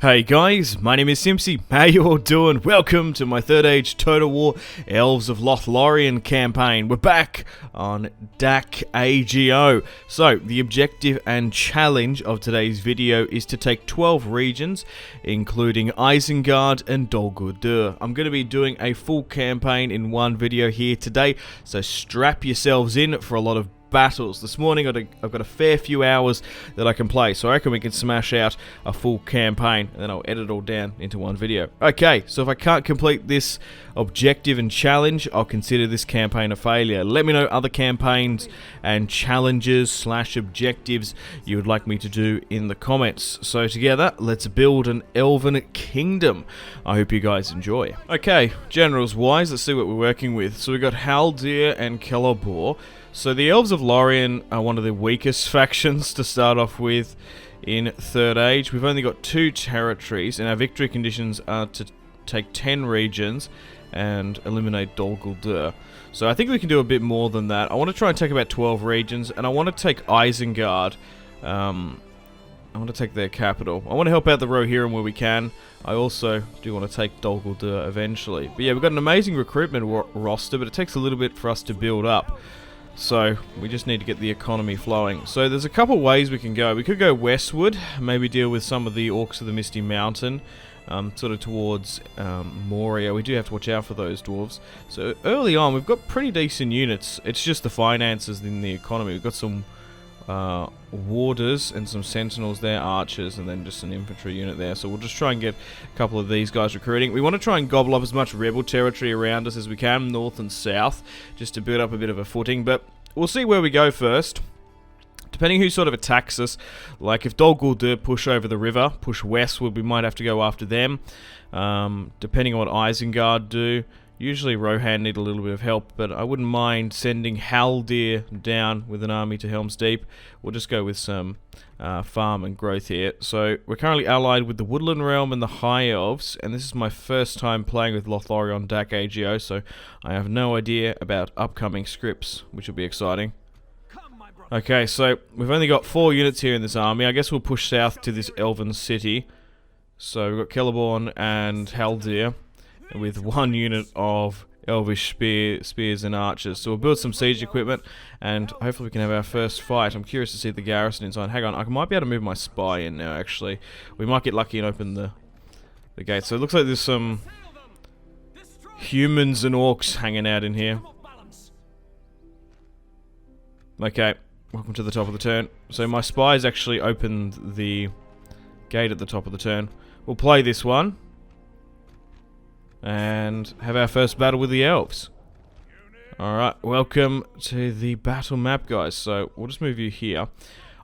Hey guys, my name is Simpzy. How you all doing? Welcome to my Third Age Total War Elves of Lothlorien campaign. We're back on DAC AGO. So, the objective and challenge of today's video is to take 12 regions, including Isengard and Dol Guldur. I'm going to be doing a full campaign in one video here today, so strap yourselves in for a lot of battles. This morning I've got a fair few hours that I can play, so I reckon we can smash out a full campaign and then I'll edit it all down into one video. Okay, so if I can't complete this objective and challenge, I'll consider this campaign a failure. Let me know other campaigns and challenges / objectives you would like me to do in the comments. So together, let's build an elven kingdom. I hope you guys enjoy. Okay, generals wise, let's see what we're working with. So we've got Haldir and Celeborn. So the Elves of Lothlorien are one of the weakest factions to start off with in Third Age. We've only got 2 territories, and our victory conditions are to take 10 regions and eliminate Dol Guldur. So I think we can do a bit more than that. I want to try and take about 12 regions, and I want to take Isengard. I want to take their capital. I want to help out the Rohirrim where we can. I also do want to take Dol Guldur eventually. But yeah, we've got an amazing recruitment roster, but it takes a little bit for us to build up. So, we just need to get the economy flowing. So, there's a couple ways we can go. We could go westward, maybe deal with some of the Orcs of the Misty Mountain, sort of towards Moria. We do have to watch out for those dwarves. So, early on, we've got pretty decent units. It's just the finances in the economy. We've got some warders and some sentinels there, archers, and then just an infantry unit there. So, we'll just try and get a couple of these guys recruiting. We want to try and gobble up as much rebel territory around us as we can, north and south, just to build up a bit of a footing. But we'll see where we go first. Depending who sort of attacks us, like if Dol Guldur push over the river, push westward, we might have to go after them. Depending on what Isengard do. Usually Rohan need a little bit of help, but I wouldn't mind sending Haldir down with an army to Helm's Deep. We'll just go with some farm and growth here. So we're currently allied with the Woodland Realm and the High Elves, and this is my first time playing with Lothlorien on DAC AGO, so I have no idea about upcoming scripts, which will be exciting. Okay, so we've only got 4 units here in this army. I guess we'll push south to this elven city. So we've got Celeborn and Haldir, with 1 unit of elvish spears and archers. So we'll build some siege equipment, and hopefully we can have our first fight. I'm curious to see the garrison inside. Hang on, I might be able to move my spy in now, actually. We might get lucky and open the gate. So it looks like there's some humans and orcs hanging out in here. Okay, welcome to the top of the turn. So my spy's actually opened the gate at the top of the turn. We'll play this one and have our first battle with the elves. Alright, welcome to the battle map, guys. So, we'll just move you here.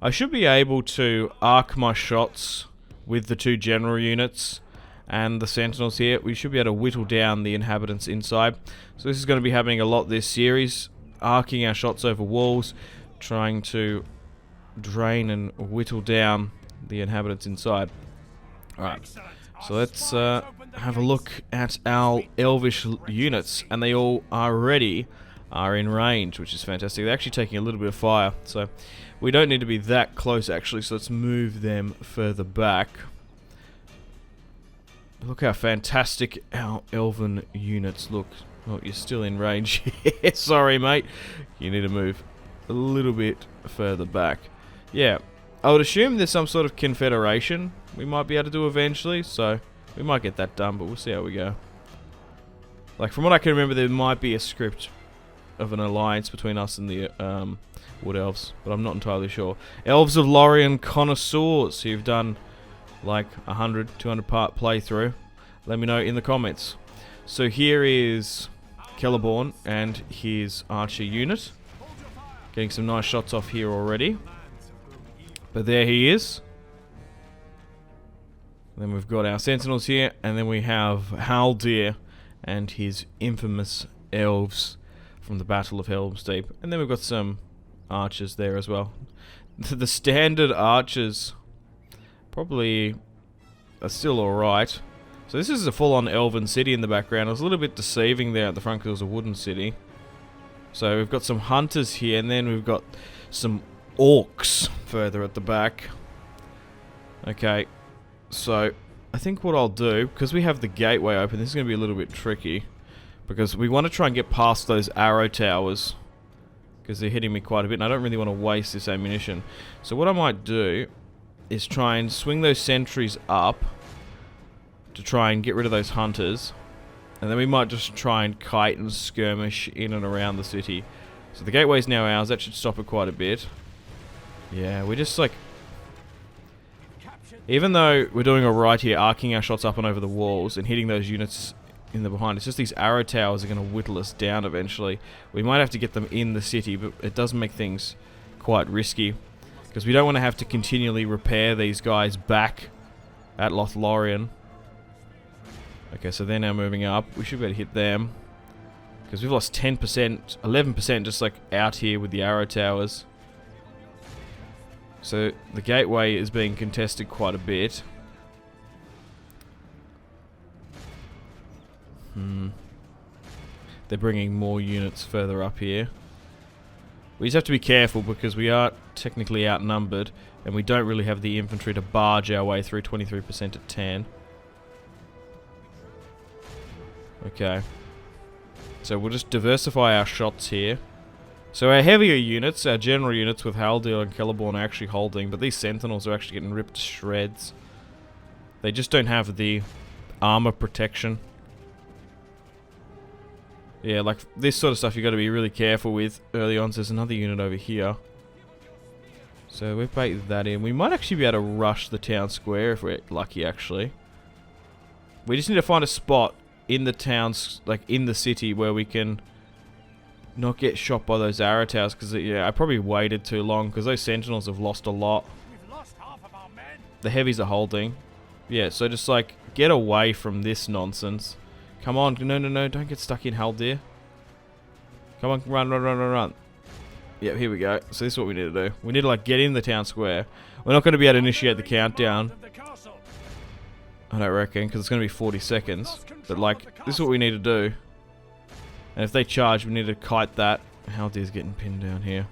I should be able to arc my shots with the 2 general units and the sentinels here. We should be able to whittle down the inhabitants inside. So this is going to be happening a lot this series. Arcing our shots over walls, trying to drain and whittle down the inhabitants inside. Alright, so let's have a look at our elvish units, and they all are in range, which is fantastic. They're actually taking a little bit of fire, so we don't need to be that close actually, so let's move them further back. Look how fantastic our elven units look. Oh, you're still in range. Sorry mate, you need to move a little bit further back. Yeah, I would assume there's some sort of confederation we might be able to do eventually, so we might get that done, but we'll see how we go. Like, from what I can remember, there might be a script of an alliance between us and the Wood Elves, but I'm not entirely sure. Elves of Lothlorien connoisseurs who've done like 100, 200 part playthrough, let me know in the comments. So here is Celeborn and his archer unit. Getting some nice shots off here already. But there he is. Then we've got our sentinels here, and then we have Haldir and his infamous elves from the Battle of Helm's Deep. And then we've got some archers there as well. The standard archers probably are still alright. So this is a full-on elven city in the background. It was a little bit deceiving there at the front because it was a wooden city. So we've got some hunters here, and then we've got some orcs further at the back. Okay, so I think what I'll do, because we have the gateway open, this is going to be a little bit tricky. Because we want to try and get past those arrow towers. Because they're hitting me quite a bit, and I don't really want to waste this ammunition. So what I might do is try and swing those sentries up to try and get rid of those hunters. And then we might just try and kite and skirmish in and around the city. So the gateway's now ours, that should stop it quite a bit. Yeah, we're just like... Even though we're doing alright here, arcing our shots up and over the walls and hitting those units in the behind, it's just these arrow towers are going to whittle us down eventually. We might have to get them in the city, but it does make things quite risky. Because we don't want to have to continually repair these guys back at Lothlorien. Okay, so they're now moving up. We should be able to hit them. Because we've lost 10%, 11% just like out here with the arrow towers. So the gateway is being contested quite a bit. They're bringing more units further up here. We just have to be careful because we are technically outnumbered and we don't really have the infantry to barge our way through. 23% at 10. Okay. So we'll just diversify our shots here. So our heavier units, our general units with Haldir and Celeborn are actually holding, but these sentinels are actually getting ripped to shreds. They just don't have the armor protection. Yeah, like this sort of stuff you got to be really careful with early on. So there's another unit over here. So we've baited that in. We might actually be able to rush the town square if we're lucky, actually. We just need to find a spot in the towns, like in the city, where we can not get shot by those arrow towers. Because yeah, I probably waited too long because those sentinels have lost a lot. We've lost half of our men. The heavies are holding. Yeah, so just like get away from this nonsense. Come on, no, don't get stuck in Haldir. Come on, run. Yep, here we go. So this is what we need to do. We need to like get in the town square. We're not going to be able to initiate the countdown. I don't reckon, because it's going to be 40 seconds. But like, this is what we need to do. And if they charge, we need to kite that. Haldir's getting pinned down here.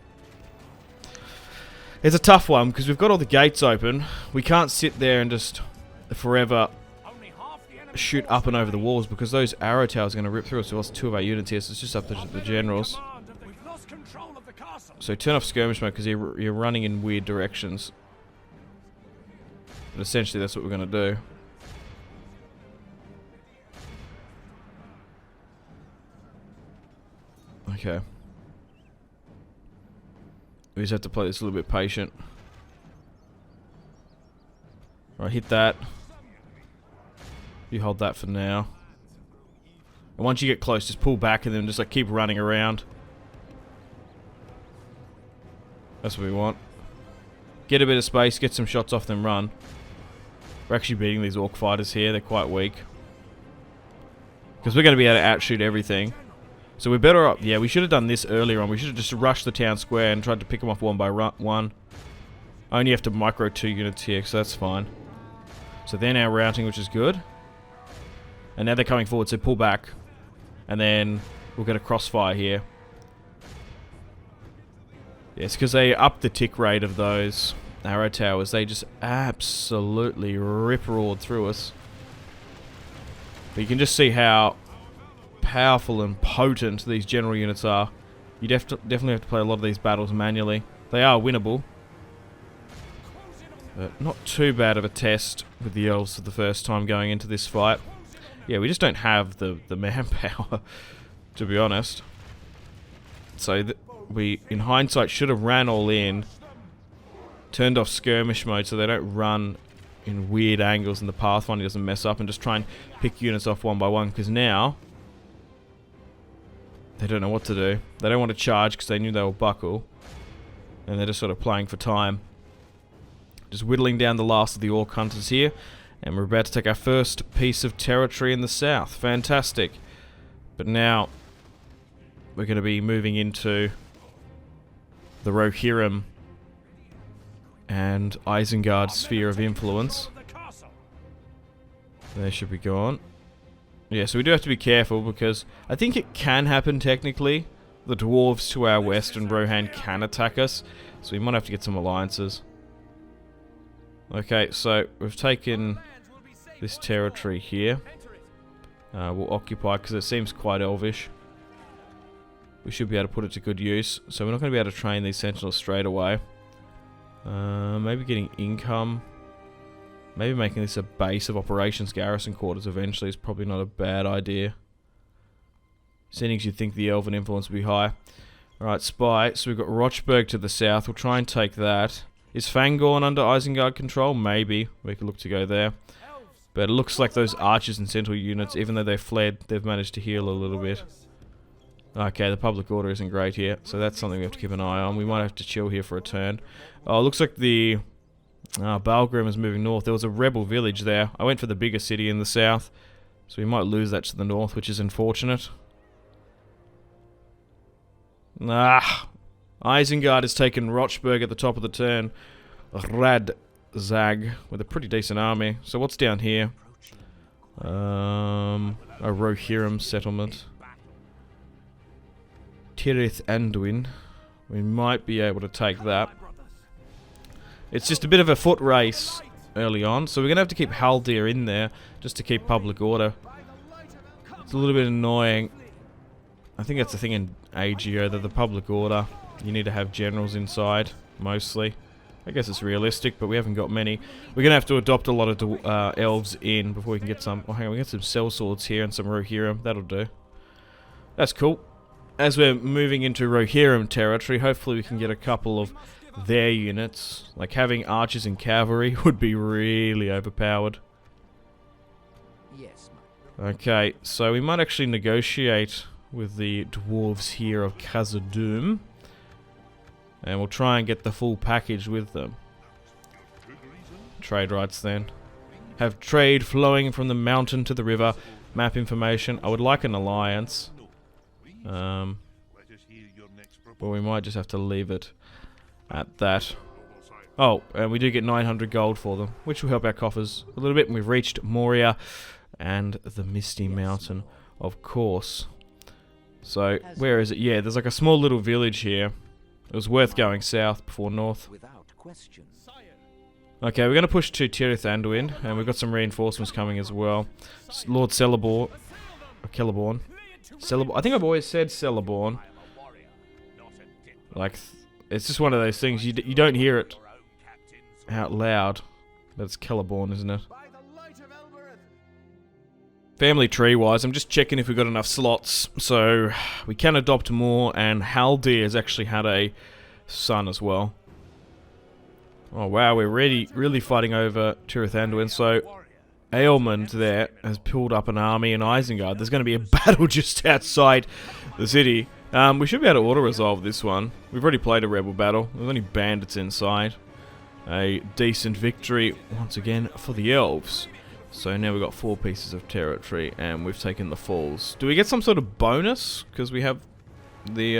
It's a tough one, because we've got all the gates open. We can't sit there and just forever shoot up and over the walls, because those arrow towers are going to rip through us. We lost 2 of our units here, so it's just up to the generals. So turn off skirmish mode, because you're running in weird directions. But essentially that's what we're going to do. Okay. We just have to play this a little bit patient. Alright, hit that. You hold that for now. And once you get close, just pull back and then just like keep running around. That's what we want. Get a bit of space, get some shots off them, run. We're actually beating these orc fighters here, they're quite weak. Because we're going to be able to outshoot everything. So we're better up. Yeah, we should have done this earlier on. We should have just rushed the town square and tried to pick them off one by one. I only have to micro 2 units here, so that's fine. So they're now routing, which is good. And now they're coming forward, so pull back. And then we'll get a crossfire here. Yes, because they upped the tick rate of those arrow towers. They just absolutely rip-roared through us. But you can just see how powerful and potent these general units are. You definitely have to play a lot of these battles manually. They are winnable. But not too bad of a test with the elves for the first time going into this fight. Yeah, we just don't have the manpower, to be honest. So we, in hindsight, should have ran all in, turned off skirmish mode so they don't run in weird angles and the pathfinder doesn't mess up, and just try and pick units off one by one, because now they don't know what to do. They don't want to charge because they knew they will buckle, and they're just sort of playing for time. Just whittling down the last of the orc hunters here, and we're about to take our first piece of territory in the south. Fantastic. But now we're going to be moving into the Rohirrim and Isengard sphere of influence. They should be gone. Yeah, so we do have to be careful, because I think it can happen technically. The dwarves to our west and Rohan can attack us, so we might have to get some alliances. Okay, so we've taken this territory here. We'll occupy because it seems quite elvish. We should be able to put it to good use. So we're not going to be able to train these sentinels straight away. Maybe getting income. Maybe making this a base of operations garrison quarters eventually is probably not a bad idea. Seeing as you'd think the elven influence would be high. Alright, spy. So we've got Rochburg to the south. We'll try and take that. Is Fangorn under Isengard control? Maybe. We could look to go there. But it looks like those archers and sentinel units, even though they fled, they've managed to heal a little bit. Okay, the public order isn't great here, so that's something we have to keep an eye on. We might have to chill here for a turn. Oh, it looks like the Balgrim is moving north. There was a rebel village there. I went for the bigger city in the south, so we might lose that to the north, which is unfortunate. Isengard has taken Rochburg at the top of the turn. Radzag with a pretty decent army. So what's down here? A Rohirrim settlement. Tirith Anduin. We might be able to take that. It's just a bit of a foot race early on, so we're going to have to keep Haldir in there just to keep public order. It's a little bit annoying. I think that's the thing in AGO, that the public order, you need to have generals inside, mostly. I guess it's realistic, but we haven't got many. We're going to have to adopt a lot of elves in before we can get some... Oh, hang on, we got some sellswords here and some Rohirrim. That'll do. That's cool. As we're moving into Rohirrim territory, hopefully we can get a couple of their units. Like having archers and cavalry would be really overpowered. Okay, so we might actually negotiate with the dwarves here of Khazad-dûm. And we'll try and get the full package with them. Trade rights then. Have trade flowing from the mountain to the river. Map information. I would like an alliance. But we might just have to leave it at that. Oh, and we do get 900 gold for them, which will help our coffers a little bit. And we've reached Moria and the Misty Mountain, of course. So, where is it? Yeah, there's like a small little village here. It was worth going south before north. Okay, we're going to push to Tirith Anduin, and we've got some reinforcements coming as well. Lord Celeborn. Celeborn. I think I've always said Celeborn. Like, it's just one of those things, you don't hear it out loud. But it's Celeborn, isn't it? Family tree-wise, I'm just checking if we've got enough slots, so we can adopt more, and Haldir has actually had a son as well. Oh wow, we're really fighting over Tirith Anduin, so Ealmund there has pulled up an army in Isengard. There's going to be a battle just outside the city. We should be able to auto-resolve this one. We've already played a rebel battle. There's only bandits inside. A decent victory, once again, for the Elves. So now we've got 4 pieces of territory, and we've taken the falls. Do we get some sort of bonus? Because we have the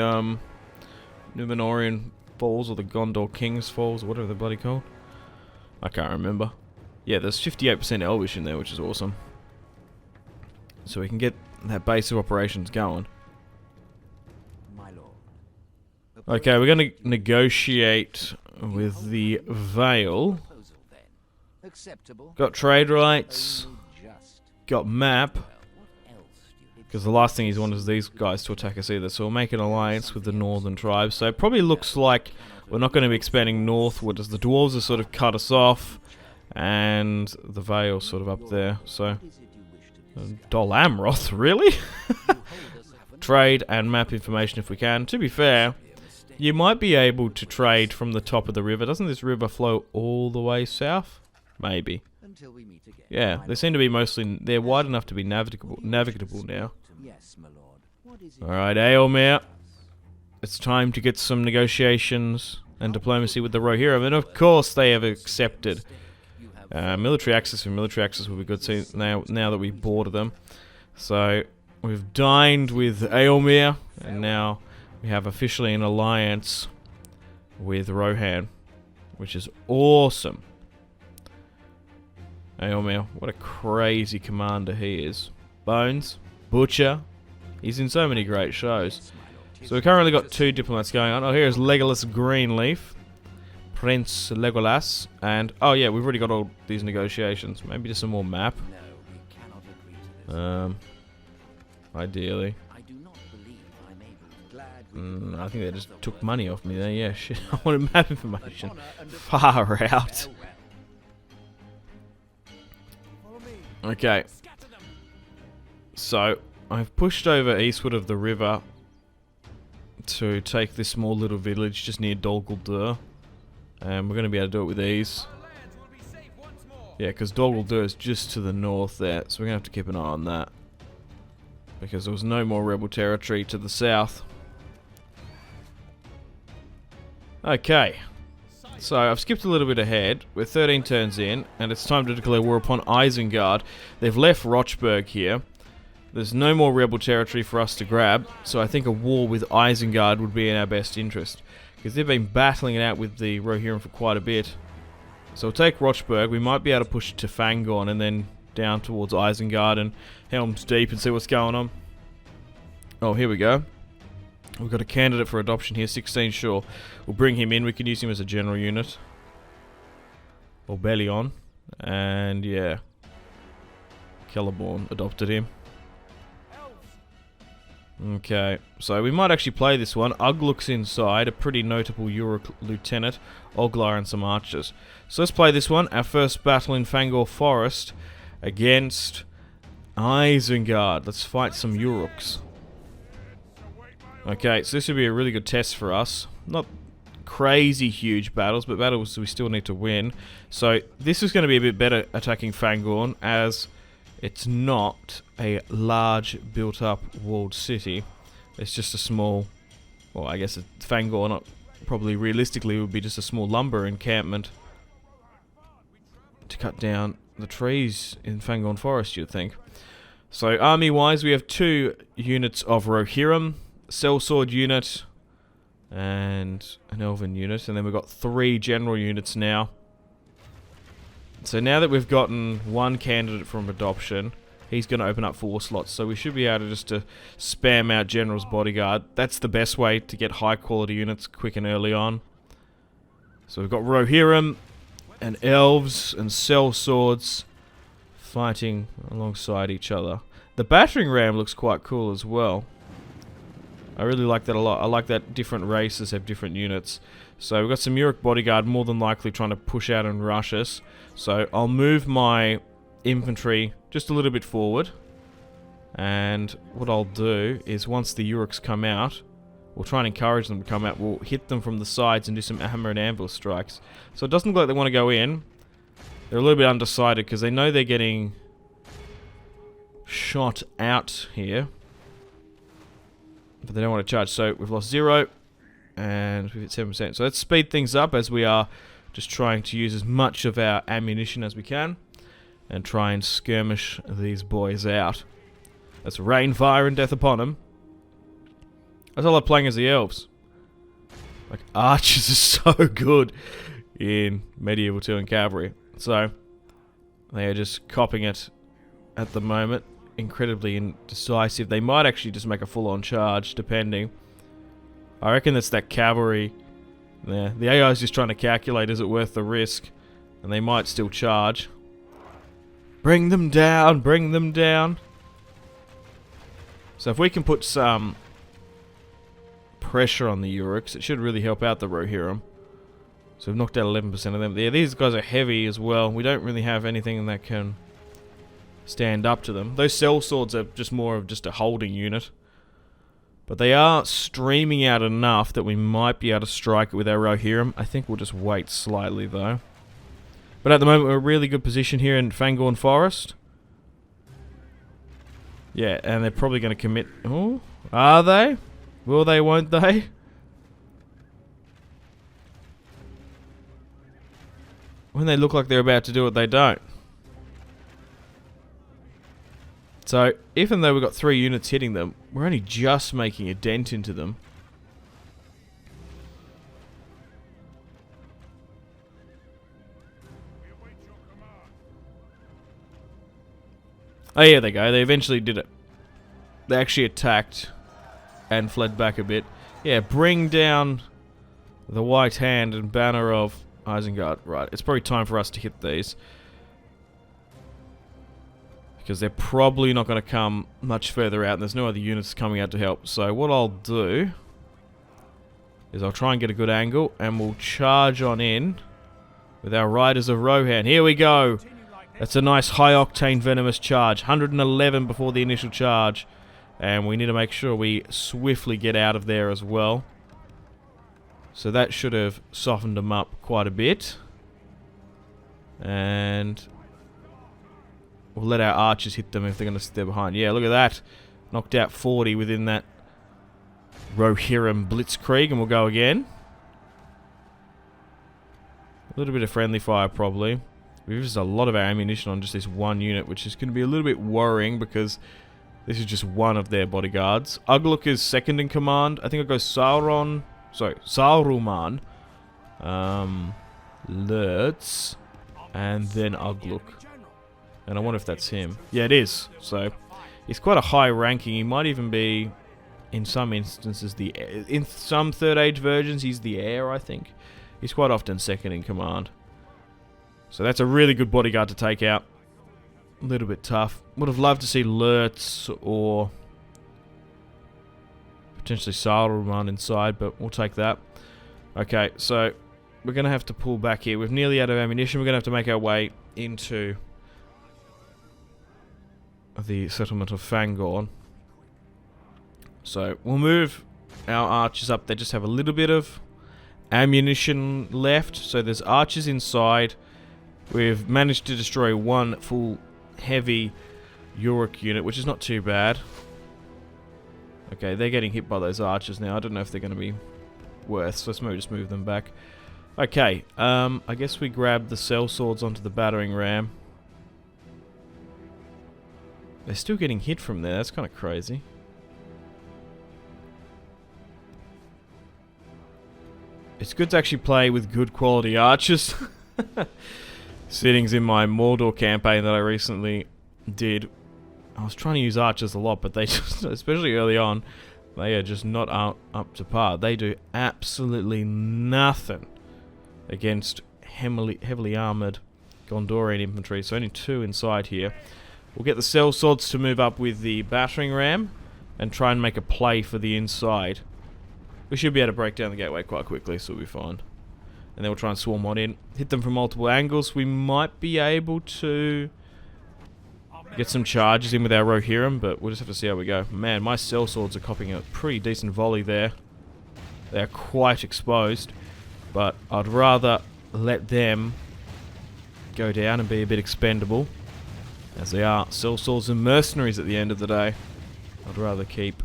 Númenórean Falls, or the Gondor King's Falls, or whatever they're bloody called. I can't remember. Yeah, there's 58% Elvish in there, which is awesome. So we can get that base of operations going. Okay, we're going to negotiate with the Vale. Got trade rights. Got map. Because the last thing he's wanted is these guys to attack us either. So we'll make an alliance with the northern tribes. So it probably looks like we're not going to be expanding northward, as the dwarves have sort of cut us off. And the Vale's sort of up there. So Dol Amroth, really? Trade and map information if we can. To be fair, you might be able to trade from the top of the river. Doesn't this river flow all the way south? Maybe. Yeah, they seem to be mostly... They're wide enough to be navigable now. Alright, Eomer. It's time to get some negotiations and diplomacy with the Rohirrim. And of course they have accepted. Military access and military access will be good now that we border them. So, we've dined with Eomer. And now we have officially an alliance with Rohan. Which is awesome. Eomer, what a crazy commander he is. Bones, Butcher, he's in so many great shows. So we've currently got 2 diplomats going on. Oh, here's Legolas Greenleaf. Prince Legolas, and oh yeah, we've already got all these negotiations. Maybe just some more map. No, we cannot agree to this. Ideally. I do not believe I'm able. Glad I think they just took money off me there. Yeah, shit. I wanted map information. Far out. Okay. So I've pushed over eastward of the river to take this small little village just near Dol Guldur. And we're going to be able to do it with ease. Yeah, because Dol Guldur is just to the north there, so we're going to have to keep an eye on that. Because there was no more rebel territory to the south. Okay. So I've skipped a little bit ahead. We're 13 turns in, and it's time to declare war upon Isengard. They've left Rochburg here. There's no more rebel territory for us to grab, so I think a war with Isengard would be in our best interest. Because they've been battling it out with the Rohirrim for quite a bit. So we'll take Rochburg. We might be able to push it to Fangorn and then down towards Isengard and Helm's Deep and see what's going on. Oh, here we go. We've got a candidate for adoption here, 16 sure. We'll bring him in. We can use him as a general unit. Or Bellion. And yeah. Celeborn adopted him. Okay, so we might actually play this one. Ugg looks inside, a pretty notable Uruk lieutenant, Oglar and some archers. So let's play this one, our first battle in Fangor Forest against Isengard. Let's fight some Uruks. Okay, so this would be a really good test for us. Not crazy huge battles, but battles we still need to win. So this is going to be a bit better attacking Fangorn, as it's not a large built-up walled city. It's just a small, well, I guess Fangorn probably realistically would be just a small lumber encampment to cut down the trees in Fangorn Forest, you'd think. So army-wise, we have 2 units of Rohirrim, sellsword unit, and an elven unit, and then we've got 3 general units now. So now that we've gotten 1 candidate from adoption, he's going to open up 4 slots. So we should be able to just spam out General's Bodyguard. That's the best way to get high quality units quick and early on. So we've got Rohirrim and Elves and sellswords fighting alongside each other. The battering ram looks quite cool as well. I really like that a lot. I like that different races have different units. So we've got some Uruk Bodyguard more than likely trying to push out and rush us. So I'll move my infantry just a little bit forward. And what I'll do is once the Uruks come out, we'll try and encourage them to come out. We'll hit them from the sides and do some hammer and anvil strikes. So it doesn't look like they want to go in. They're a little bit undecided because they know they're getting shot out here. But they don't want to charge. So we've lost 0. And we've hit 7%. So let's speed things up as we are just trying to use as much of our ammunition as we can. And try and skirmish these boys out. Let's rain fire and death upon them. That's all I'm playing as the elves. Like, archers are so good in Medieval 2 and Cavalry. So, they are just copping it at the moment. Incredibly indecisive. They might actually just make a full-on charge, depending. I reckon that's that cavalry. Yeah, the AI is just trying to calculate, is it worth the risk? And they might still charge. Bring them down, bring them down. So if we can put some pressure on the Uruks, it should really help out the Rohirrim. So we've knocked out 11% of them. Yeah, these guys are heavy as well. We don't really have anything that can stand up to them. Those sellswords are just more of just a holding unit. But they are streaming out enough that we might be able to strike it with our Rohirrim. I think we'll just wait slightly though. But at the moment we're in a really good position here in Fangorn Forest. Yeah, and they're probably going to commit... Oh, are they? Will they, won't they? When they look like they're about to do it, they don't. So, even though we've got 3 units hitting them, we're only just making a dent into them. Oh, yeah, they go. They eventually did it. They actually attacked and fled back a bit. Yeah, bring down the white hand and banner of Isengard. Right, it's probably time for us to hit these. Because they're probably not going to come much further out, and there's no other units coming out to help. So what I'll do is I'll try and get a good angle, and we'll charge on in with our Riders of Rohan. Here we go. That's a nice high-octane venomous charge. 111 before the initial charge. And we need to make sure we swiftly get out of there as well. So that should have softened them up quite a bit. And we'll let our archers hit them if they're going to sit there behind. Yeah, look at that. Knocked out 40 within that Rohirrim blitzkrieg, and we'll go again. A little bit of friendly fire probably. We've used a lot of our ammunition on just this one unit, which is going to be a little bit worrying because this is just one of their bodyguards. Ugluk is second in command. I think I'll go Sauron. Sorry, Saruman. Lurtz. And then Ugluk. And I wonder if that's him. Yeah, it is. So, he's quite a high ranking. He might even be, in some instances, in some Third Age versions, he's the heir, I think. He's quite often second in command. So that's a really good bodyguard to take out. A little bit tough. Would have loved to see Lurtz or potentially Saruman inside, but we'll take that. Okay, so we're going to have to pull back here. We're nearly out of ammunition. We're going to have to make our way into the settlement of Fangorn. So we'll move our archers up. They just have a little bit of ammunition left. So there's archers inside. We've managed to destroy one full heavy Yorick unit, which is not too bad. Okay, they're getting hit by those archers now. I don't know if they're going to be worth, so let's maybe just move them back. Okay, I guess we grab the sellswords onto the battering ram. They're still getting hit from there. That's kind of crazy. It's good to actually play with good quality archers. Settings in my Mordor campaign that I recently did. I was trying to use archers a lot, but they just, especially early on, they are just not up to par. They do absolutely nothing against heavily armoured Gondorian infantry. So only 2 inside here. We'll get the sellswords to move up with the battering ram and try and make a play for the inside. We should be able to break down the gateway quite quickly, so we'll be fine. And then we'll try and swarm on in. Hit them from multiple angles. We might be able to get some charges in with our Rohirrim, but we'll just have to see how we go. Man, my sellswords are copping a pretty decent volley there. They're quite exposed, but I'd rather let them go down and be a bit expendable, as they are sellswords and mercenaries at the end of the day. I'd rather keep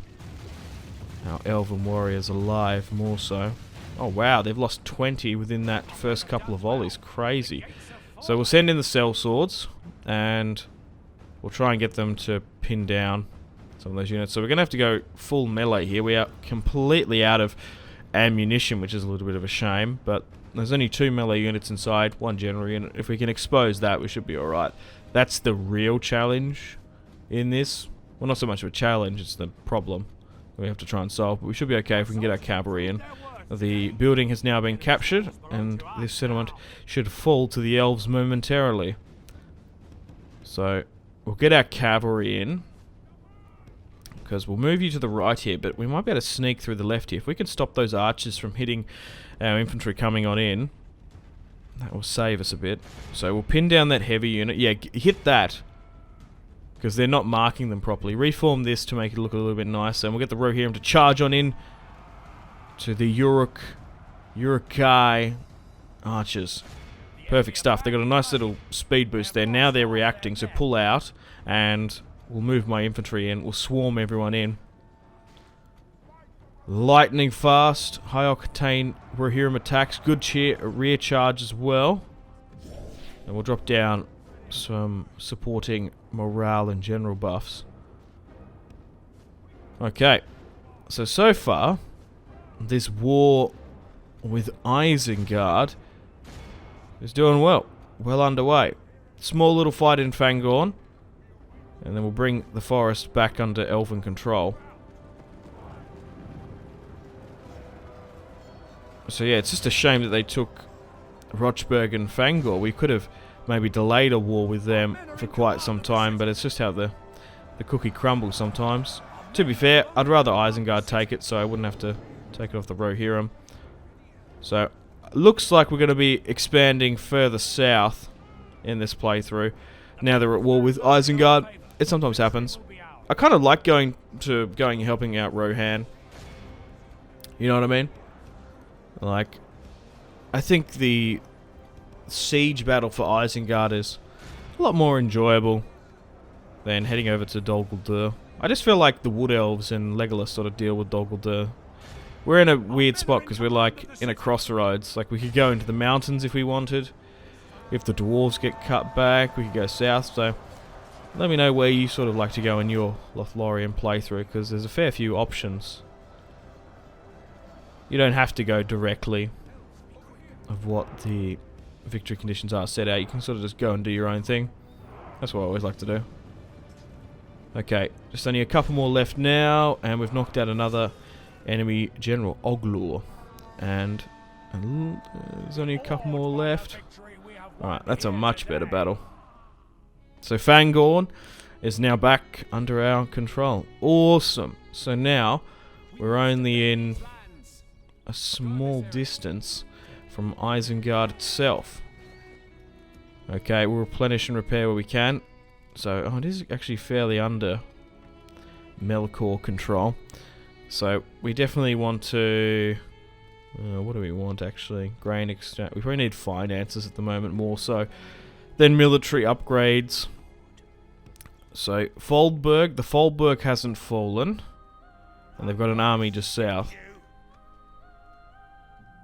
our elven warriors alive more so. Oh wow, they've lost 20 within that first couple of volleys. Crazy. So we'll send in the sellswords, and we'll try and get them to pin down some of those units. So we're going to have to go full melee here. We are completely out of ammunition, which is a little bit of a shame, but there's only 2 melee units inside, 1 general unit. If we can expose that, we should be alright. That's the real challenge in this. Well, not so much of a challenge, it's the problem we have to try and solve, but we should be okay if we can get our cavalry in. The building has now been captured, and this settlement should fall to the elves momentarily. So we'll get our cavalry in, because we'll move you to the right here, but we might be able to sneak through the left here. If we can stop those archers from hitting our infantry coming on in, that will save us a bit. So we'll pin down that heavy unit. Yeah, hit that, because they're not marking them properly. Reform this to make it look a little bit nicer, and we'll get the Rohirrim to charge on in to the Uruk-hai archers. Perfect stuff. They got a nice little speed boost there. Now they're reacting, so pull out, and we'll move my infantry in. We'll swarm everyone in. Lightning fast, high octane Rohirrim attacks. Good rear charge as well. And we'll drop down some supporting morale and general buffs. Okay. So far, this war with Isengard is doing well. Well underway. Small little fight in Fangorn, and then we'll bring the forest back under elven control. So yeah, it's just a shame that they took Rochberg and Fangor. We could have maybe delayed a war with them for quite some time, but it's just how the cookie crumbles sometimes. To be fair, I'd rather Isengard take it, so I wouldn't have to take it off the Rohirrim. So, looks like we're going to be expanding further south in this playthrough. Now they're at war with Isengard. It sometimes happens. I kind of like going and helping out Rohan. You know what I mean? Like, I think the siege battle for Isengard is a lot more enjoyable than heading over to Dol Guldur. I just feel like the Wood Elves and Legolas sort of deal with Dol Guldur. We're in a weird spot because we're like in a crossroads. Like, we could go into the mountains if we wanted. If the dwarves get cut back, we could go south. So let me know where you sort of like to go in your Lothlorian playthrough, because there's a fair few options. You don't have to go directly of what the victory conditions are set out. You can sort of just go and do your own thing. That's what I always like to do. Okay, just only a couple more left now, and we've knocked out another enemy general, Oglur. And there's only a couple more left. Alright, that's a much better battle. So Fangorn is now back under our control. Awesome. So now we're only in a small distance from Isengard itself. Okay, we'll replenish and repair where we can. So, it is actually fairly under Melkor control. So, we definitely want to... what do we want, actually? Grain exchange. We probably need finances at the moment, more so than military upgrades. So, Foldberg. The Foldberg hasn't fallen. And they've got an army just south.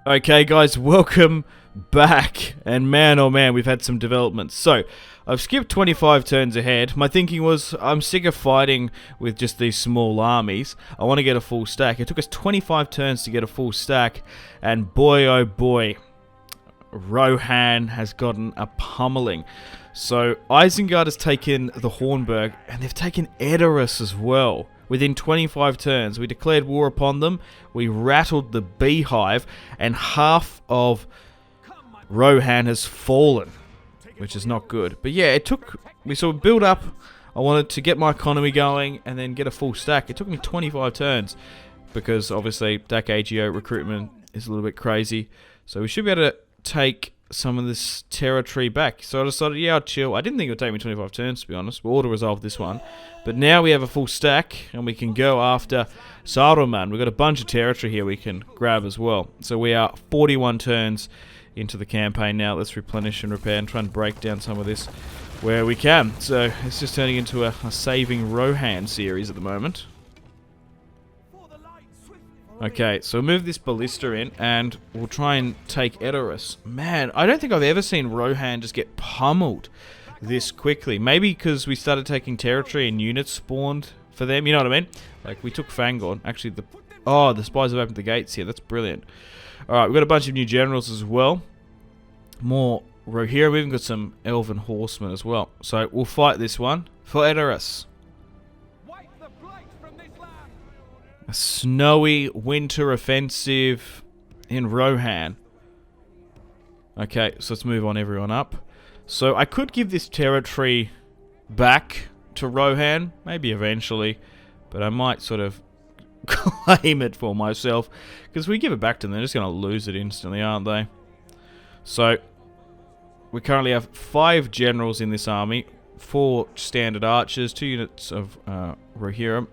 Okay, guys, welcome back. And man, oh man, we've had some developments. So, I've skipped 25 turns ahead. My thinking was, I'm sick of fighting with just these small armies. I want to get a full stack. It took us 25 turns to get a full stack. And boy, oh boy, Rohan has gotten a pummeling. So, Isengard has taken the Hornburg, and they've taken Edoras as well. Within 25 turns, we declared war upon them, we rattled the beehive, and half of Rohan has fallen, which is not good. But yeah, it took... we sort of build up. I wanted to get my economy going and then get a full stack. It took me 25 turns because obviously DAC AGO recruitment is a little bit crazy. So we should be able to take some of this territory back. So I decided, yeah, I'll chill. I didn't think it would take me 25 turns, to be honest. We'll auto-resolve this one. But now we have a full stack, and we can go after Saruman. We've got a bunch of territory here we can grab as well. So we are 41 turns into the campaign now. Let's replenish and repair and try and break down some of this where we can. So it's just turning into a saving Rohan series at the moment. Okay, so we'll move this ballista in, and we'll try and take Edoras. Man, I don't think I've ever seen Rohan just get pummeled this quickly. Maybe because we started taking territory and units spawned for them, you know what I mean? Like, we took Fangorn. Actually, the spies have opened the gates here. That's brilliant. Alright, we've got a bunch of new generals as well. More Rohirrim. We've even got some elven horsemen as well. So, we'll fight this one for Edoras. A snowy winter offensive in Rohan. Okay, so let's move on everyone up. So I could give this territory back to Rohan, maybe eventually, but I might sort of claim it for myself, because if we give it back to them, they're just going to lose it instantly, aren't they? So we currently have 5 generals in this army, 4 standard archers, 2 units of Rohirrim,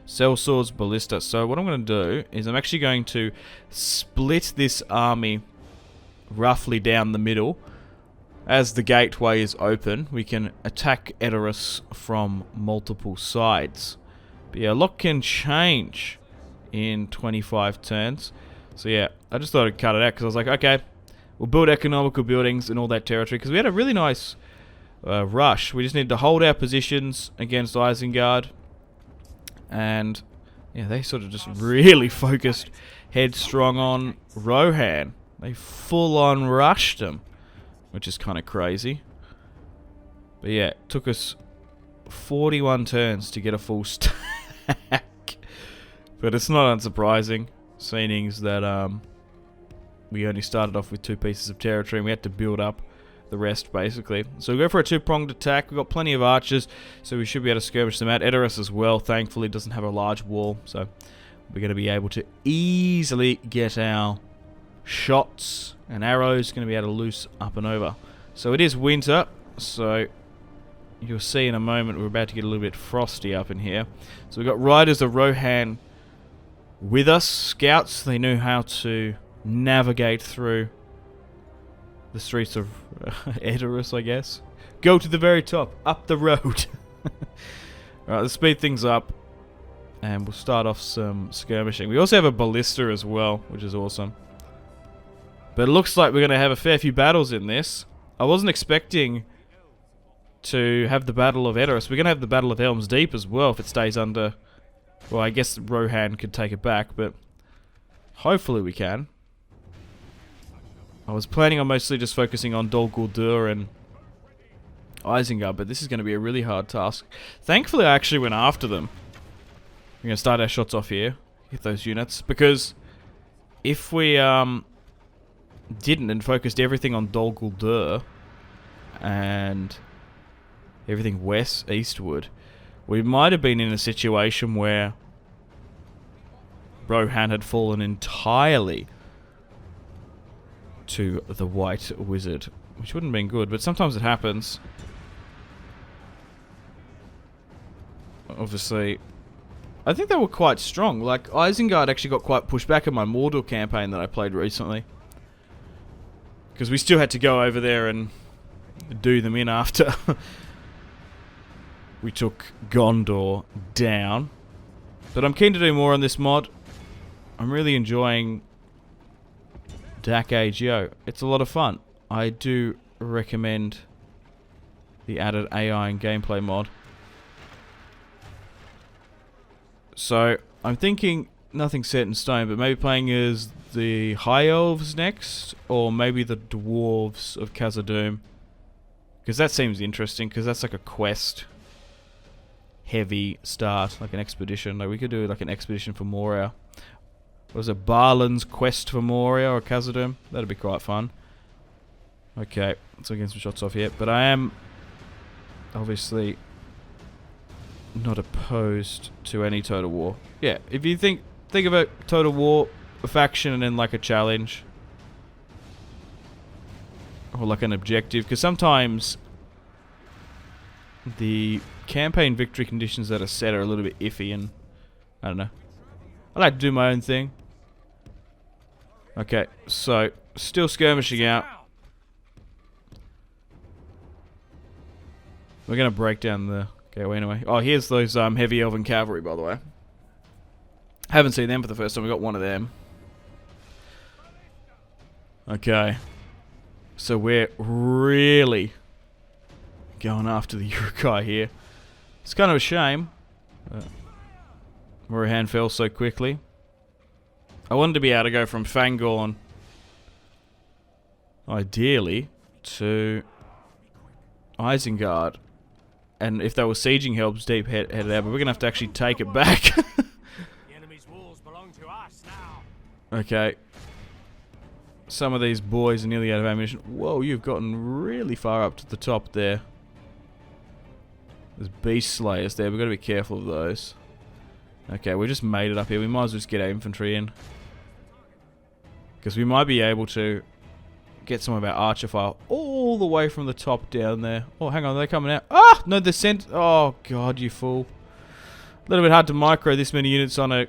sellswords, ballista. So what I'm going to do is I'm actually going to split this army roughly down the middle. As the gateway is open, we can attack Edoras from multiple sides. But yeah, a lot can change in 25 turns. So yeah, I just thought I'd cut it out because I was like, okay, we'll build economical buildings in all that territory, because we had a really nice rush. We just need to hold our positions against Isengard. And yeah, they sort of just really focused headstrong on Rohan. They full on rushed him, which is kind of crazy. But yeah, it took us 41 turns to get a full stack. But it's not unsurprising, seeing that we only started off with 2 pieces of territory and we had to build up the rest, basically. So we go for a 2-pronged attack. We've got plenty of archers, so we should be able to skirmish them out. Edoras as well, thankfully, doesn't have a large wall, so we're going to be able to easily get our shots and arrows going to be able to loose up and over. So it is winter, so you'll see in a moment we're about to get a little bit frosty up in here. So we've got riders of Rohan with us, scouts. They know how to navigate through the streets of Edoras, I guess. Go to the very top, up the road. Alright, let's speed things up, and we'll start off some skirmishing. We also have a ballista as well, which is awesome. But it looks like we're going to have a fair few battles in this. I wasn't expecting to have the Battle of Edoras. We're going to have the Battle of Helm's Deep as well if it stays under... Well, I guess Rohan could take it back, but hopefully we can. I was planning on mostly just focusing on Dol Guldur and Isengard, but this is going to be a really hard task. Thankfully, I actually went after them. We're going to start our shots off here. Get those units. Because if we didn't and focused everything on Dol Guldur and everything eastward, we might have been in a situation where Rohan had fallen entirely to the White Wizard, which wouldn't have been good, but sometimes it happens. Obviously, I think they were quite strong. Like, Isengard actually got quite pushed back in my Mordor campaign that I played recently. Because we still had to go over there and do them in after we took Gondor down. But I'm keen to do more on this mod. I'm really enjoying DAC AGO. It's a lot of fun. I do recommend the added AI and gameplay mod. So, I'm thinking nothing set in stone, but maybe playing as the High Elves next, or maybe the Dwarves of Khazad-dûm. Because that seems interesting, because that's like a quest heavy start, like an expedition. Like we could do like an expedition for Moria. Was it Barlin's quest for Moria or Khazad-dûm? That'd be quite fun. Okay, so getting some shots off here, but I am obviously not opposed to any Total War. Yeah, if you think of a Total War, a faction, and then like a challenge or like an objective, because sometimes the campaign victory conditions that are set are a little bit iffy, and I don't know. I like to do my own thing. Okay, so still skirmishing out. We're gonna break down the... Okay, well, anyway. Oh, here's those heavy elven cavalry, by the way. Haven't seen them for the first time. We got one of them. Okay. So we're really going after the Uruk-hai here. It's kind of a shame. Rohan fell so quickly. I wanted to be able to go from Fangorn, ideally, to Isengard. And if they were sieging Helm's Deep, headed out, but we're going to have to actually take it back. The enemy's walls belong to us now. Okay. Some of these boys are nearly out of ammunition. Whoa, you've gotten really far up to the top there. There's beast slayers there. We've got to be careful of those. Okay, we just made it up here. We might as well just get our infantry in. Because we might be able to get some of our archer file all the way from the top down there. Oh, hang on, they're coming out. Ah! No, they're sent. Oh, God, you fool. A little bit hard to micro this many units on a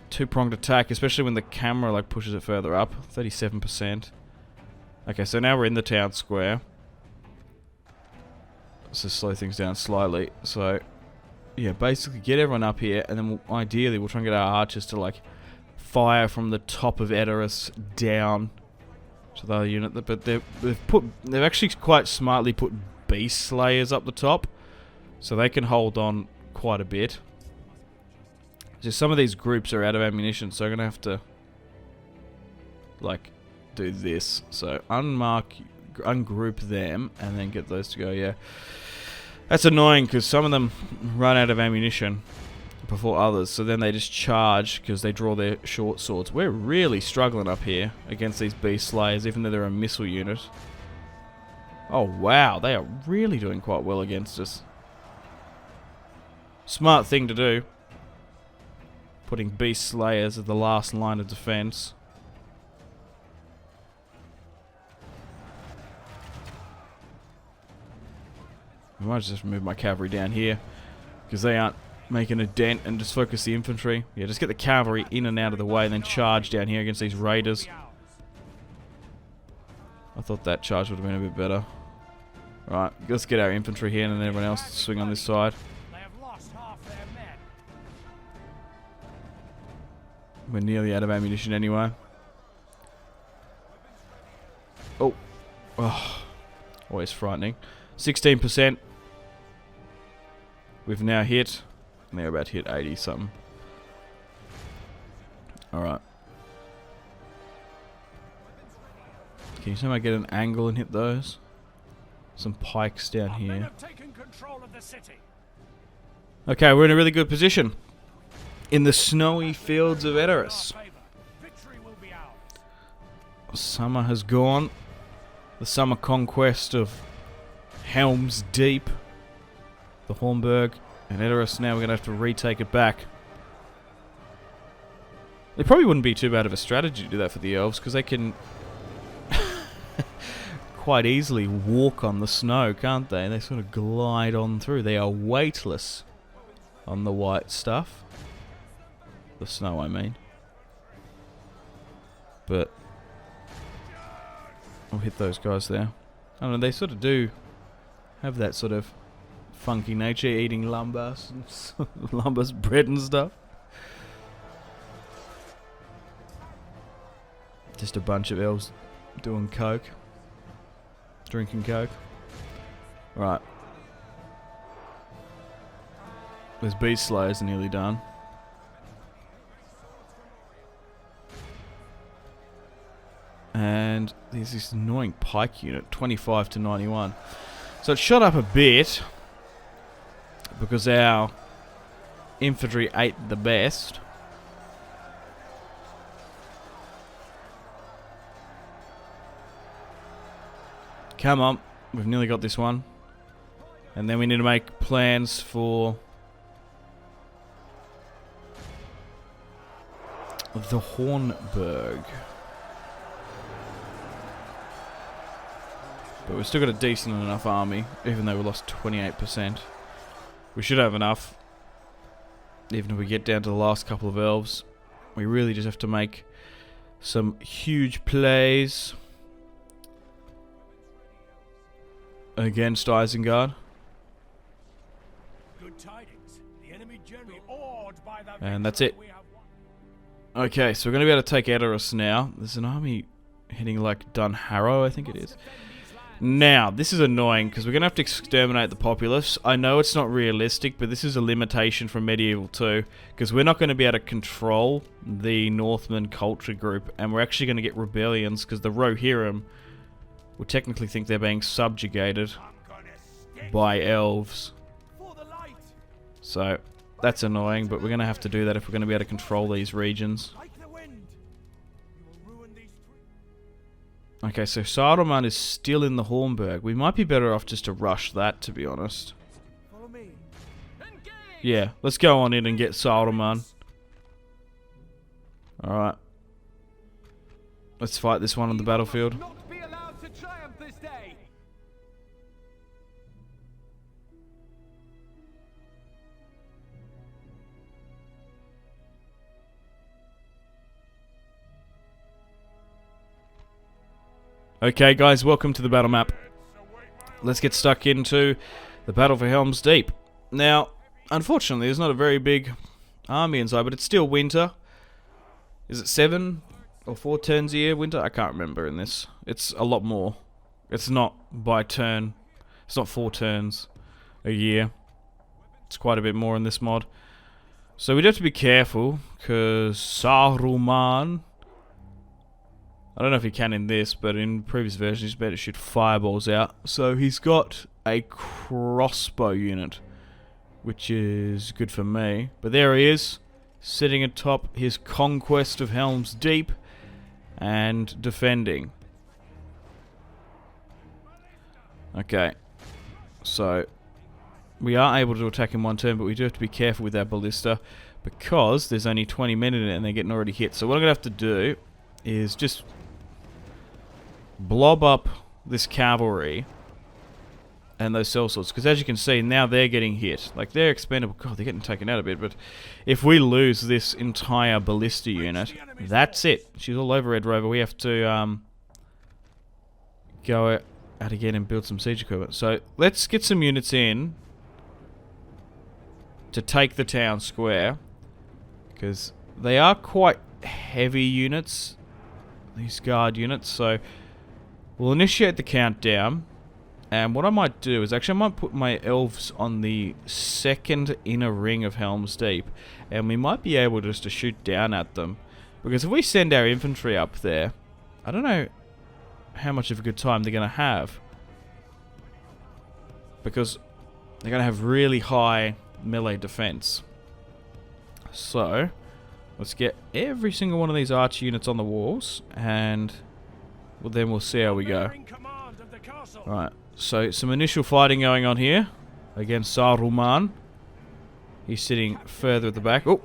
two-pronged attack, especially when the camera like pushes it further up. 37%. Okay, so now we're in the town square. Let's just slow things down slightly. So, yeah, basically get everyone up here, and then ideally we'll try and get our archers to like fire from the top of Edoras down to the other unit. But they've actually quite smartly put beast slayers up the top, so they can hold on quite a bit. Just some of these groups are out of ammunition, so I'm gonna have to like do this. So ungroup them, and then get those to go. Yeah, that's annoying because some of them run out of ammunition. before others, so then they just charge because they draw their short swords. We're really struggling up here against these beast slayers, even though they're a missile unit. Oh wow, they are really doing quite well against us. Smart thing to do. Putting beast slayers at the last line of defense. I might just move my cavalry down here because they aren't making a dent, and just focus the infantry. Yeah, just get the cavalry in and out of the way and then charge down here against these raiders. I thought that charge would have been a bit better. Right, let's get our infantry here and then everyone else swing on this side. We're nearly out of ammunition anyway. Oh. Oh. Always frightening. 16%. We've now hit. And they're about to hit 80 something. Alright. Can you somehow get an angle and hit those? Some pikes down here. Okay, we're in a really good position. In the snowy fields of Edoras. Summer has gone. The summer conquest of Helm's Deep. The Hornburg. And Edoras, now we're going to have to retake it back. It probably wouldn't be too bad of a strategy to do that for the elves, because they can quite easily walk on the snow, can't they? They sort of glide on through. They are weightless on the white stuff. The snow, I mean. But I'll hit those guys there. I don't know, they sort of do have that sort of funky nature, eating lumbas and lumbas bread and stuff. Just a bunch of elves doing coke, drinking coke. Right, those beast slayers are nearly done. And there's this annoying pike unit, 25 to 91. So it shot up a bit because our infantry ate the best. Come on, we've nearly got this one. And then we need to make plans for the Hornburg. But we've still got a decent enough army, even though we lost 28%. We should have enough, even if we get down to the last couple of elves. We really just have to make some huge plays against Isengard. Good tidings. The enemy general awed by the And that's it. Okay, so we're going to be able to take Edoras now. There's an army heading like Dunharrow, I think it is. Now, this is annoying because we're going to have to exterminate the populace. I know it's not realistic, but this is a limitation from Medieval 2 because we're not going to be able to control the Northman culture group, and we're actually going to get rebellions because the Rohirrim will technically think they're being subjugated by elves. So, that's annoying, but we're going to have to do that if we're going to be able to control these regions. Okay, so Saruman is still in the Hornburg. We might be better off just to rush that, to be honest. Yeah, let's go on in and get Saruman. Alright. Let's fight this one on the battlefield. Okay guys, welcome to the battle map. Let's get stuck into the battle for Helm's Deep. Now, unfortunately, there's not a very big army inside, but it's still winter. Is it 7 or 4 turns a year winter? I can't remember in this. It's a lot more. It's not by turn. It's not 4 turns a year. It's quite a bit more in this mod. So we'd have to be careful, because Saruman, I don't know if he can in this, but in previous versions he's better to shoot fireballs out. So he's got a crossbow unit, which is good for me. But there he is, sitting atop his conquest of Helm's Deep and defending. Okay, so we are able to attack in one turn, but we do have to be careful with our ballista because there's only 20 men in it and they're getting already hit. So what I'm going to have to do is just blob up this cavalry and those sellswords, because as you can see, now they're getting hit. Like, they're expendable. God, they're getting taken out a bit, but if we lose this entire ballista unit, that's it. She's all over Red Rover. We have to go out again and build some siege equipment. So let's get some units in to take the town square, because they are quite heavy units, these guard units. So we'll initiate the countdown, and what I might do is actually I might put my elves on the second inner ring of Helm's Deep, and we might be able just to shoot down at them, because if we send our infantry up there, I don't know how much of a good time they're going to have, because they're going to have really high melee defense. So let's get every single one of these archer units on the walls, and then we'll see how we go. Right, so some initial fighting going on here against Saruman. He's sitting further at the back. Oh,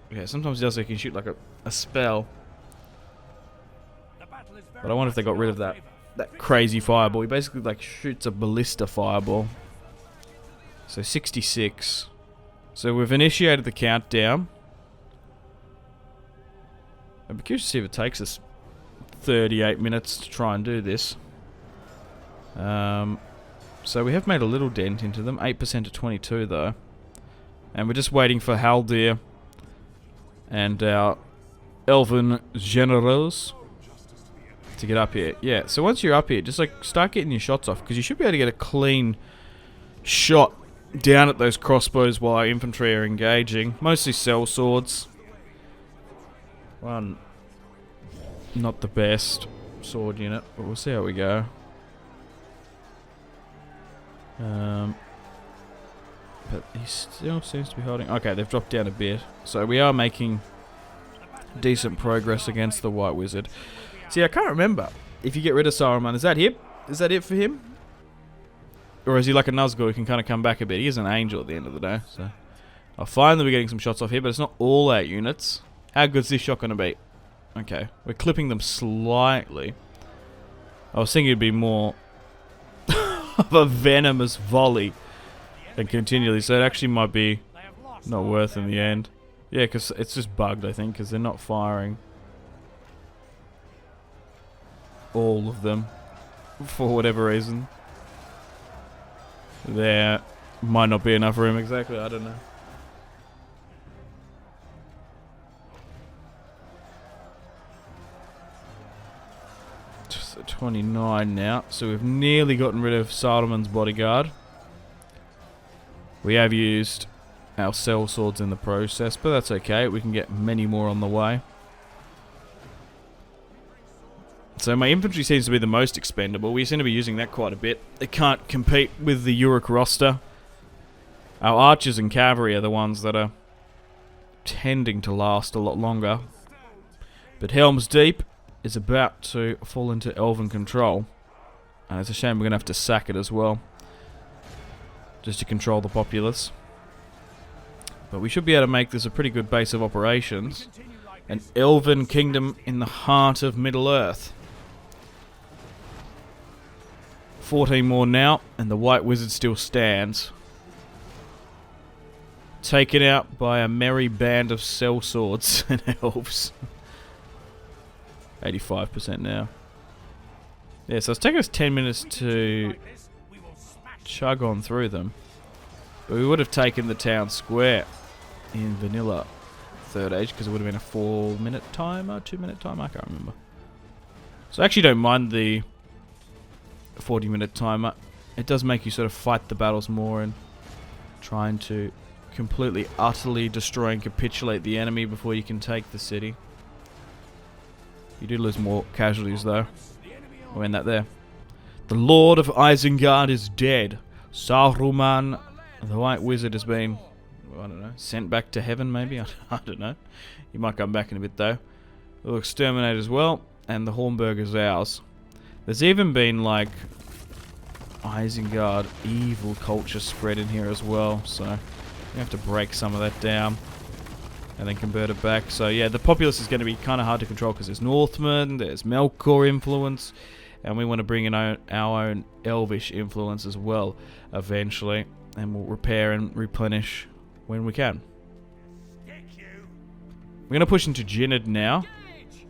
yeah, sometimes he does, he can shoot like a spell. But I wonder if they got rid of that crazy fireball. He basically like shoots a ballista fireball. So 66. So we've initiated the countdown. I'd be curious to see if it takes us 38 minutes to try and do this. So we have made a little dent into them. 8% to 22 though. And we're just waiting for Haldir and our elven generals to get up here. Yeah, so once you're up here, just like start getting your shots off, because you should be able to get a clean shot down at those crossbows while our infantry are engaging. Mostly sellswords. One, not the best sword unit, but we'll see how we go. But he still seems to be holding. Okay, they've dropped down a bit, so we are making decent progress against the White Wizard. See, I can't remember if you get rid of Saruman. Is that him? Is that it for him? Or is he like a Nazgul who can kind of come back a bit? He is an angel at the end of the day, so I'll finally be getting some shots off here, but it's not all our units. How good's this shot going to be? Okay, we're clipping them slightly. I was thinking it'd be more of a venomous volley than continually, so it actually might be not worth in the end. Yeah, because it's just bugged, I think, because they're not firing all of them for whatever reason. There might not be enough room exactly, I don't know. Just at 29 now, so we've nearly gotten rid of Saruman's bodyguard. We have used our sellswords in the process, but that's okay, we can get many more on the way. So my infantry seems to be the most expendable. We seem to be using that quite a bit. It can't compete with the Uruk roster. Our archers and cavalry are the ones that are tending to last a lot longer. But Helm's Deep is about to fall into elven control. And it's a shame we're going to have to sack it as well, just to control the populace. But we should be able to make this a pretty good base of operations. An elven kingdom in the heart of Middle-earth. 14 more now, and the White Wizard still stands. Taken out by a merry band of sellswords and elves. 85% now. Yeah, so it's taken us 10 minutes to chug on through them. But we would have taken the town square in vanilla third age, because it would have been a 4-minute timer, 2-minute timer, I can't remember. So I actually don't mind the 40-minute timer. It does make you sort of fight the battles more and trying to completely, utterly destroy and capitulate the enemy before you can take the city. You do lose more casualties though. We'll end that there. The Lord of Isengard is dead. Saruman The White Wizard has been, I don't know, sent back to heaven maybe? I don't know. He might come back in a bit though. We'll exterminate as well, and the Hornburg is ours. There's even been like Isengard evil culture spread in here as well, so we have to break some of that down and then convert it back. So yeah, the populace is going to be kind of hard to control because there's Northmen, there's Melkor influence, and we want to bring in our own Elvish influence as well eventually, and we'll repair and replenish when we can. We're going to push into Jinned now,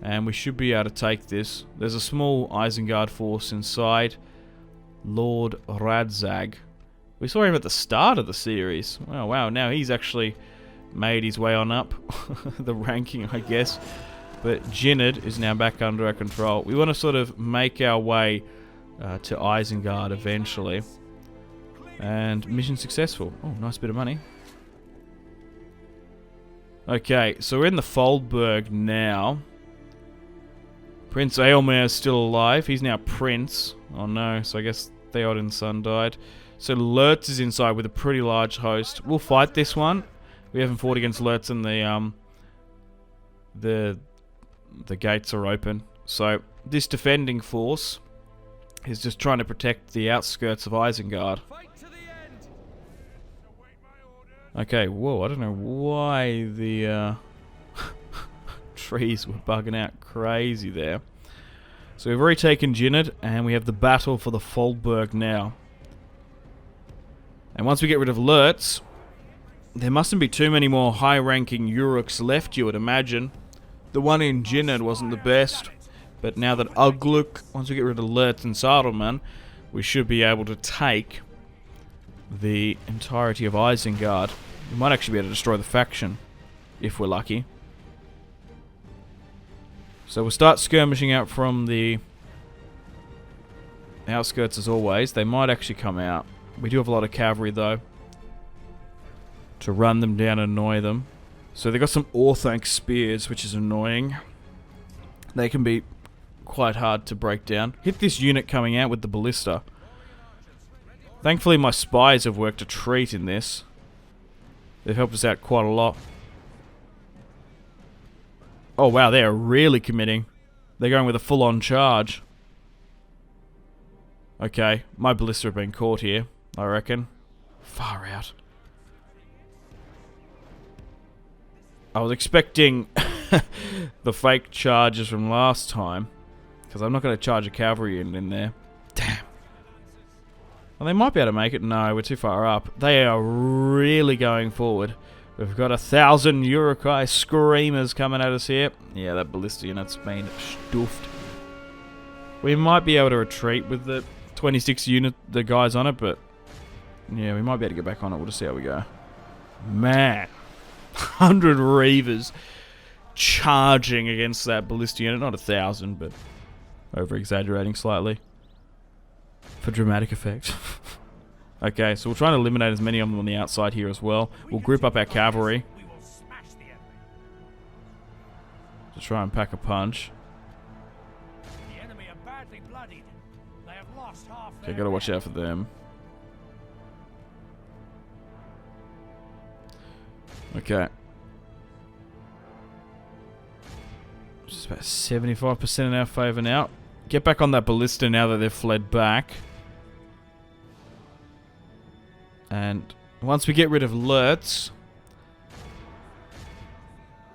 and we should be able to take this. There's a small Isengard force inside. Lord Radzag. We saw him at the start of the series. Oh wow, now he's actually made his way on up the ranking, I guess. But Jinned is now back under our control. We want to sort of make our way to Isengard eventually. And mission successful. Oh, nice bit of money. Okay, so we're in the Foldburg now. Prince Aelmer is still alive. He's now Prince. Oh no, so I guess Theoden's son died. So Lurtz is inside with a pretty large host. We'll fight this one. We haven't fought against Lurtz, and the gates are open. So this defending force is just trying to protect the outskirts of Isengard. Okay, whoa, I don't know why the trees were bugging out crazy there. So we've already taken Jinned, and we have the battle for the Foldburg now. And once we get rid of Lurtz, there mustn't be too many more high-ranking Uruks left, you would imagine. The one in Jinned wasn't the best, but now that Ugluk, once we get rid of Lurtz and Saruman, we should be able to take the entirety of Isengard. We might actually be able to destroy the faction, if we're lucky. So we'll start skirmishing out from the outskirts as always. They might actually come out. We do have a lot of cavalry though, to run them down and annoy them. So they've got some Orthanc spears, which is annoying. They can be quite hard to break down. Hit this unit coming out with the ballista. Thankfully my spies have worked a treat in this. They've helped us out quite a lot. Oh wow, they are really committing. They're going with a full-on charge. Okay, my ballista have been caught here, I reckon. Far out. I was expecting the fake charges from last time, because I'm not going to charge a cavalry unit in there. Damn. Well, they might be able to make it. No, we're too far up. They are really going forward. We've got 1,000 Urukai screamers coming at us here. Yeah, that ballista unit's been stuffed. We might be able to retreat with the 26 unit, the guys on it, but yeah, we might be able to get back on it. We'll just see how we go. Man, 100 Reavers charging against that ballista unit. Not 1,000, but over-exaggerating slightly for dramatic effect. Okay, so we'll try and eliminate as many of them on the outside here as well. We'll group up our cavalry to try and pack a punch. Okay, gotta watch out for them. Okay. Just about 75% in our favour now. Get back on that ballista now that they've fled back. And once we get rid of Lurtz,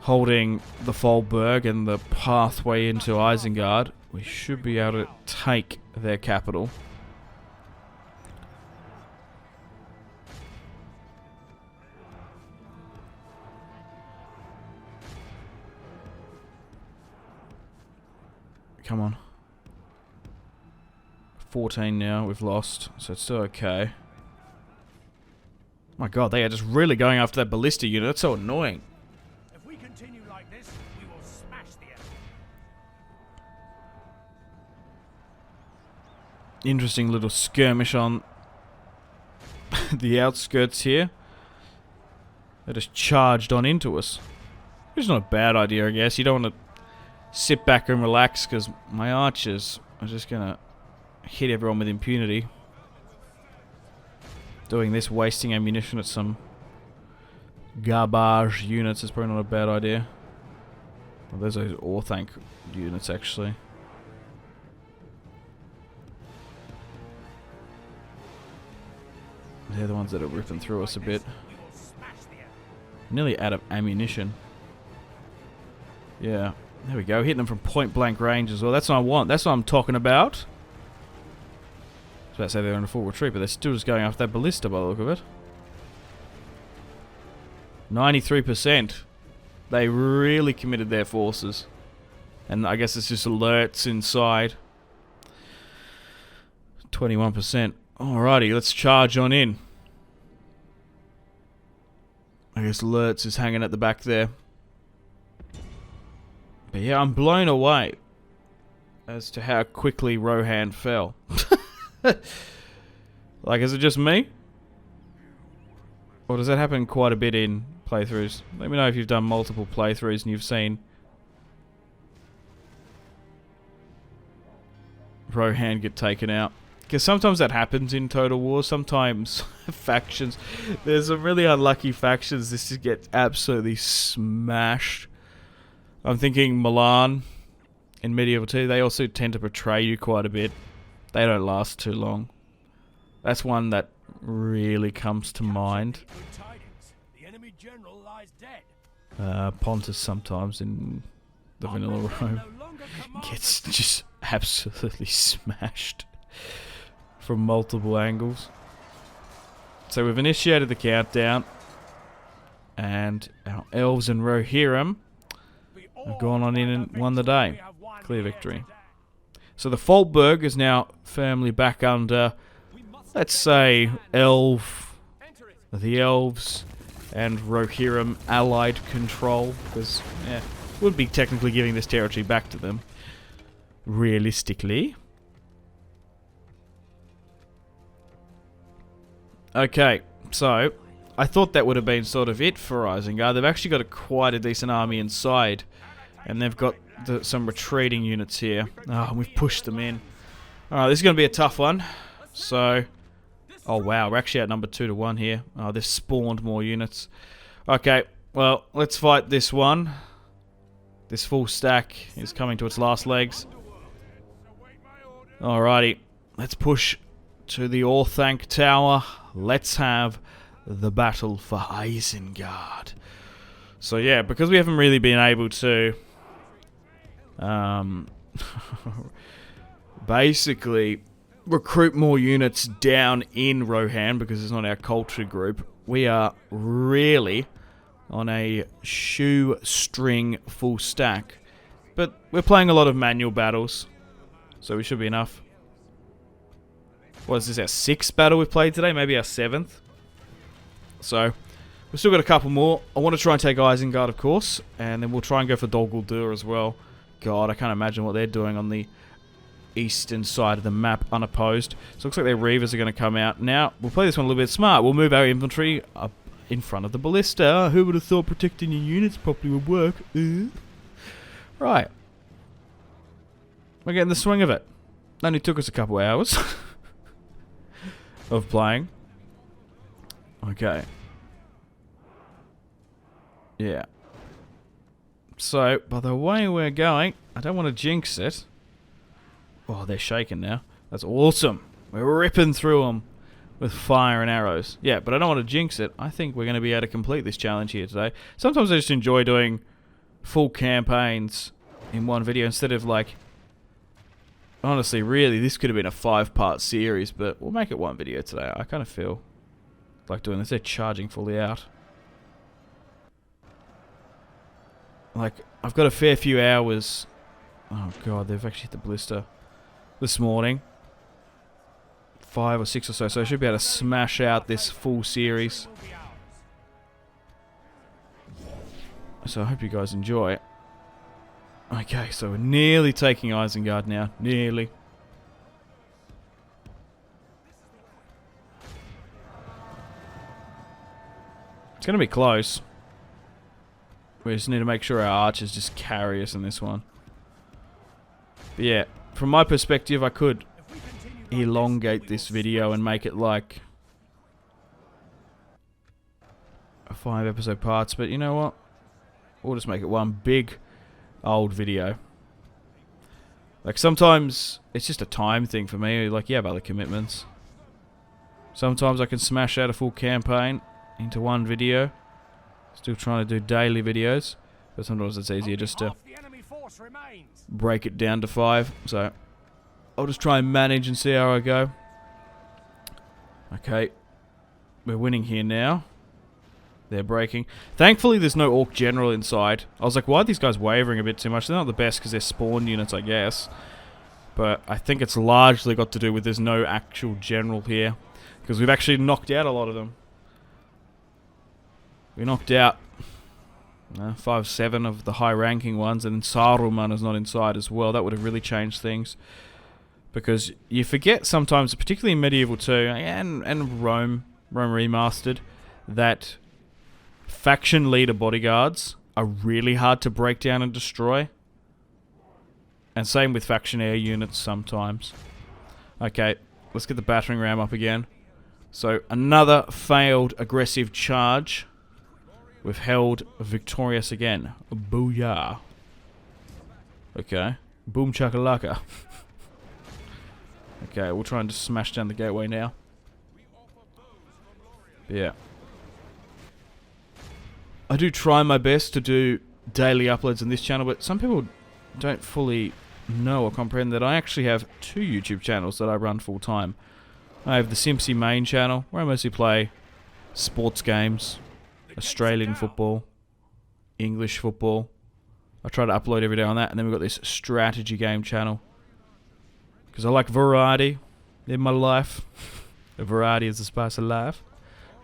holding the Foldburg and the pathway into Isengard, we should be able to take their capital. Come on. 14 now, we've lost, so it's still okay. My god, they are just really going after that ballista unit. That's so annoying. If we continue like this, we will smash the enemy. Interesting little skirmish on the outskirts here. They just charged on into us. Which is not a bad idea, I guess. You don't want to sit back and relax because my archers are just going to hit everyone with impunity. Doing this, wasting ammunition at some garbage units is probably not a bad idea. Well, there's those Orthanc units, actually. They're the ones that are ripping through us a bit. Nearly out of ammunition. Yeah, there we go. Hitting them from point blank range as well. That's what I want. That's what I'm talking about. I was about to say they're in a full retreat, but they're still just going after that ballista by the look of it. 93%. They really committed their forces. And I guess it's just alerts inside. 21%. Alrighty, let's charge on in. I guess alerts is hanging at the back there. But yeah, I'm blown away as to how quickly Rohan fell. Like, is it just me? Or does that happen quite a bit in playthroughs? Let me know if you've done multiple playthroughs and you've seen Rohan get taken out. Because sometimes that happens in Total War. Sometimes factions, there's some really unlucky factions this just get absolutely smashed. I'm thinking Milan in Medieval 2, they also tend to betray you quite a bit. They don't last too long. That's one that really comes to mind. Pontus sometimes in the vanilla Rome gets just absolutely smashed from multiple angles. So we've initiated the countdown, and our Elves and Rohirrim have gone on in and won the day. Clear victory. So the Faltberg is now firmly back under, let's say, the Elves and Rohirrim allied control, because yeah, would be technically giving this territory back to them, realistically. Okay, so I thought that would have been sort of it for Isengard. They've actually got quite a decent army inside, and they've got some retreating units here. Oh, we've pushed them in. Alright, this is going to be a tough one. So, oh wow, we're actually at number 2-1 here. Oh, they've spawned more units. Okay, well, let's fight this one. This full stack is coming to its last legs. Alrighty, let's push to the Orthanc Tower. Let's have the battle for Isengard. So yeah, because we haven't really been able to basically recruit more units down in Rohan, because it's not our culture group, we are really on a shoestring full stack. But we're playing a lot of manual battles, so we should be enough. What is this, our 6th battle we've played today? Maybe our 7th? So, we've still got a couple more. I want to try and take Isengard, of course, and then we'll try and go for Dol Guldur as well. God, I can't imagine what they're doing on the eastern side of the map unopposed. So it looks like their Reavers are going to come out. Now, we'll play this one a little bit smart. We'll move our infantry up in front of the ballista. Who would have thought protecting your units properly would work? Right. We're getting the swing of it. Only took us a couple hours of playing. Okay. Yeah. So, by the way we're going, I don't want to jinx it. Oh, they're shaking now. That's awesome. We're ripping through them with fire and arrows. Yeah, but I don't want to jinx it. I think we're going to be able to complete this challenge here today. Sometimes I just enjoy doing full campaigns in one video instead of like... Honestly, really, this could have been a 5-part series, but we'll make it one video today. I kind of feel like doing this. They're charging fully out. Like, I've got a fair few hours. Oh god, they've actually hit the ballista this morning. 5 or 6 or so, so I should be able to smash out this full series. So I hope you guys enjoy it. Okay, so we're nearly taking Isengard now. Nearly. It's going to be close. We just need to make sure our archers just carry us in this one. But yeah, from my perspective, I could elongate this video and make it like 5 episode parts, but you know what? We'll just make it one big old video. Like, sometimes it's just a time thing for me. Like, you have other commitments. Sometimes I can smash out a full campaign into one video. Still trying to do daily videos. But sometimes it's easier just to break it down to 5. So, I'll just try and manage and see how I go. Okay. We're winning here now. They're breaking. Thankfully, there's no Orc General inside. I was like, why are these guys wavering a bit too much? They're not the best because they're spawn units, I guess. But I think it's largely got to do with there's no actual General here. Because we've actually knocked out a lot of them. We knocked out 5-7 of the high-ranking ones, and then Saruman is not inside as well. That would have really changed things. Because you forget sometimes, particularly in Medieval 2 and Rome Remastered, that faction leader bodyguards are really hard to break down and destroy. And same with faction air units sometimes. Okay, let's get the battering ram up again. So, another failed aggressive charge. We've held victorious again. Booyah. Okay. Boom chakalaka. Okay, we'll try and just smash down the gateway now. Yeah. I do try my best to do daily uploads on this channel, but some people don't fully know or comprehend that I actually have 2 YouTube channels that I run full time. I have the Simpzy main channel, where I mostly play sports games, Australian football, English football. I try to upload every day on that, and then we've got this strategy game channel. Because I like variety in my life. Variety is the spice of life.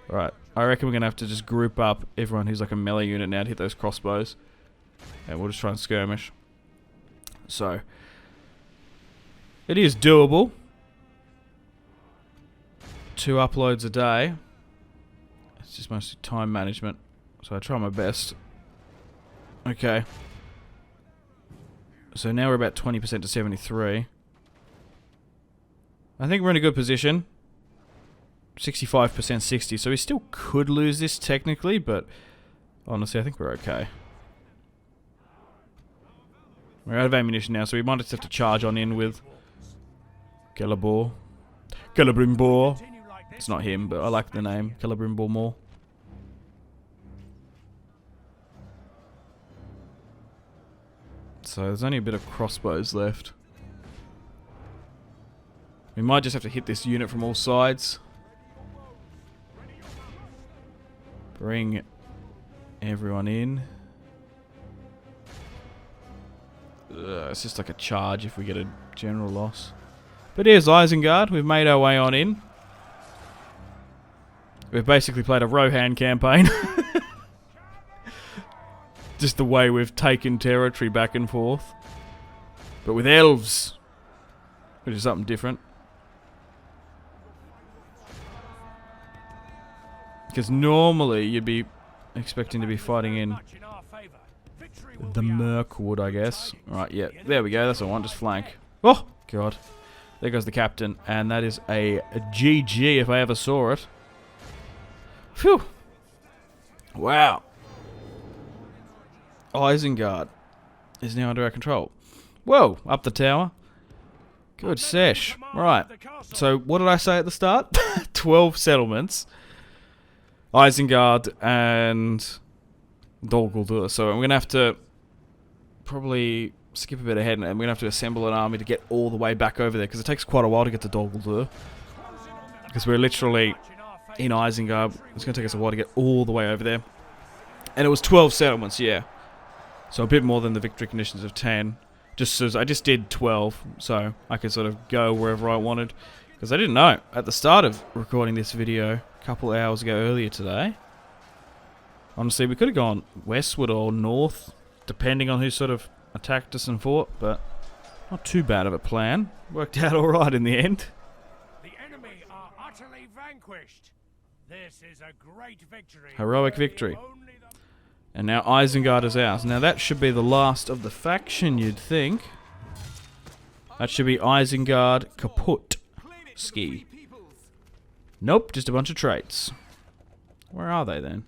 Alright, I reckon we're going to have to just group up everyone who's like a melee unit now to hit those crossbows. And we'll just try and skirmish. So, it is doable. 2 uploads a day. It's just mostly time management. So I try my best. Okay. So now we're about 20% to 73. I think we're in a good position. 65% 60, so we still could lose this technically, but honestly I think we're okay. We're out of ammunition now, so we might just have to charge on in with Celebrimbor. Celebrimbor. It's not him, but I like the name Celebrimbor more. So there's only a bit of crossbows left. We might just have to hit this unit from all sides. Bring everyone in. It's just like a charge if we get a general loss. But here's Isengard. We've made our way on in. We've basically played a Rohan campaign. Just the way we've taken territory back and forth. But with elves. Which is something different. Because normally you'd be expecting to be fighting in the Mirkwood, I guess. Right, yeah, there we go. That's what I want, just flank. Oh, God. There goes the captain. And that is a GG if I ever saw it. Phew. Wow. Isengard is now under our control. Whoa, up the tower. Good sesh. Right. So, what did I say at the start? 12 settlements. Isengard and Dol Guldur. So I'm going to have to probably skip a bit ahead, and we're going to have to assemble an army to get all the way back over there, because it takes quite a while to get to Dol Guldur. Because we're literally in Isengard. It's going to take us a while to get all the way over there. And it was 12 settlements, yeah. So a bit more than the victory conditions of 10. Just as I just did 12, so I could sort of go wherever I wanted. Because I didn't know at the start of recording this video a couple of hours ago earlier today. Honestly, we could have gone westward or north, depending on who sort of attacked us and fought, but not too bad of a plan. Worked out alright in the end. The enemy are utterly vanquished. This is a great victory. Heroic victory. And now Isengard is ours. Now that should be the last of the faction, you'd think. That should be Isengard kaput. Ski. Nope, just a bunch of traits. Where are they then?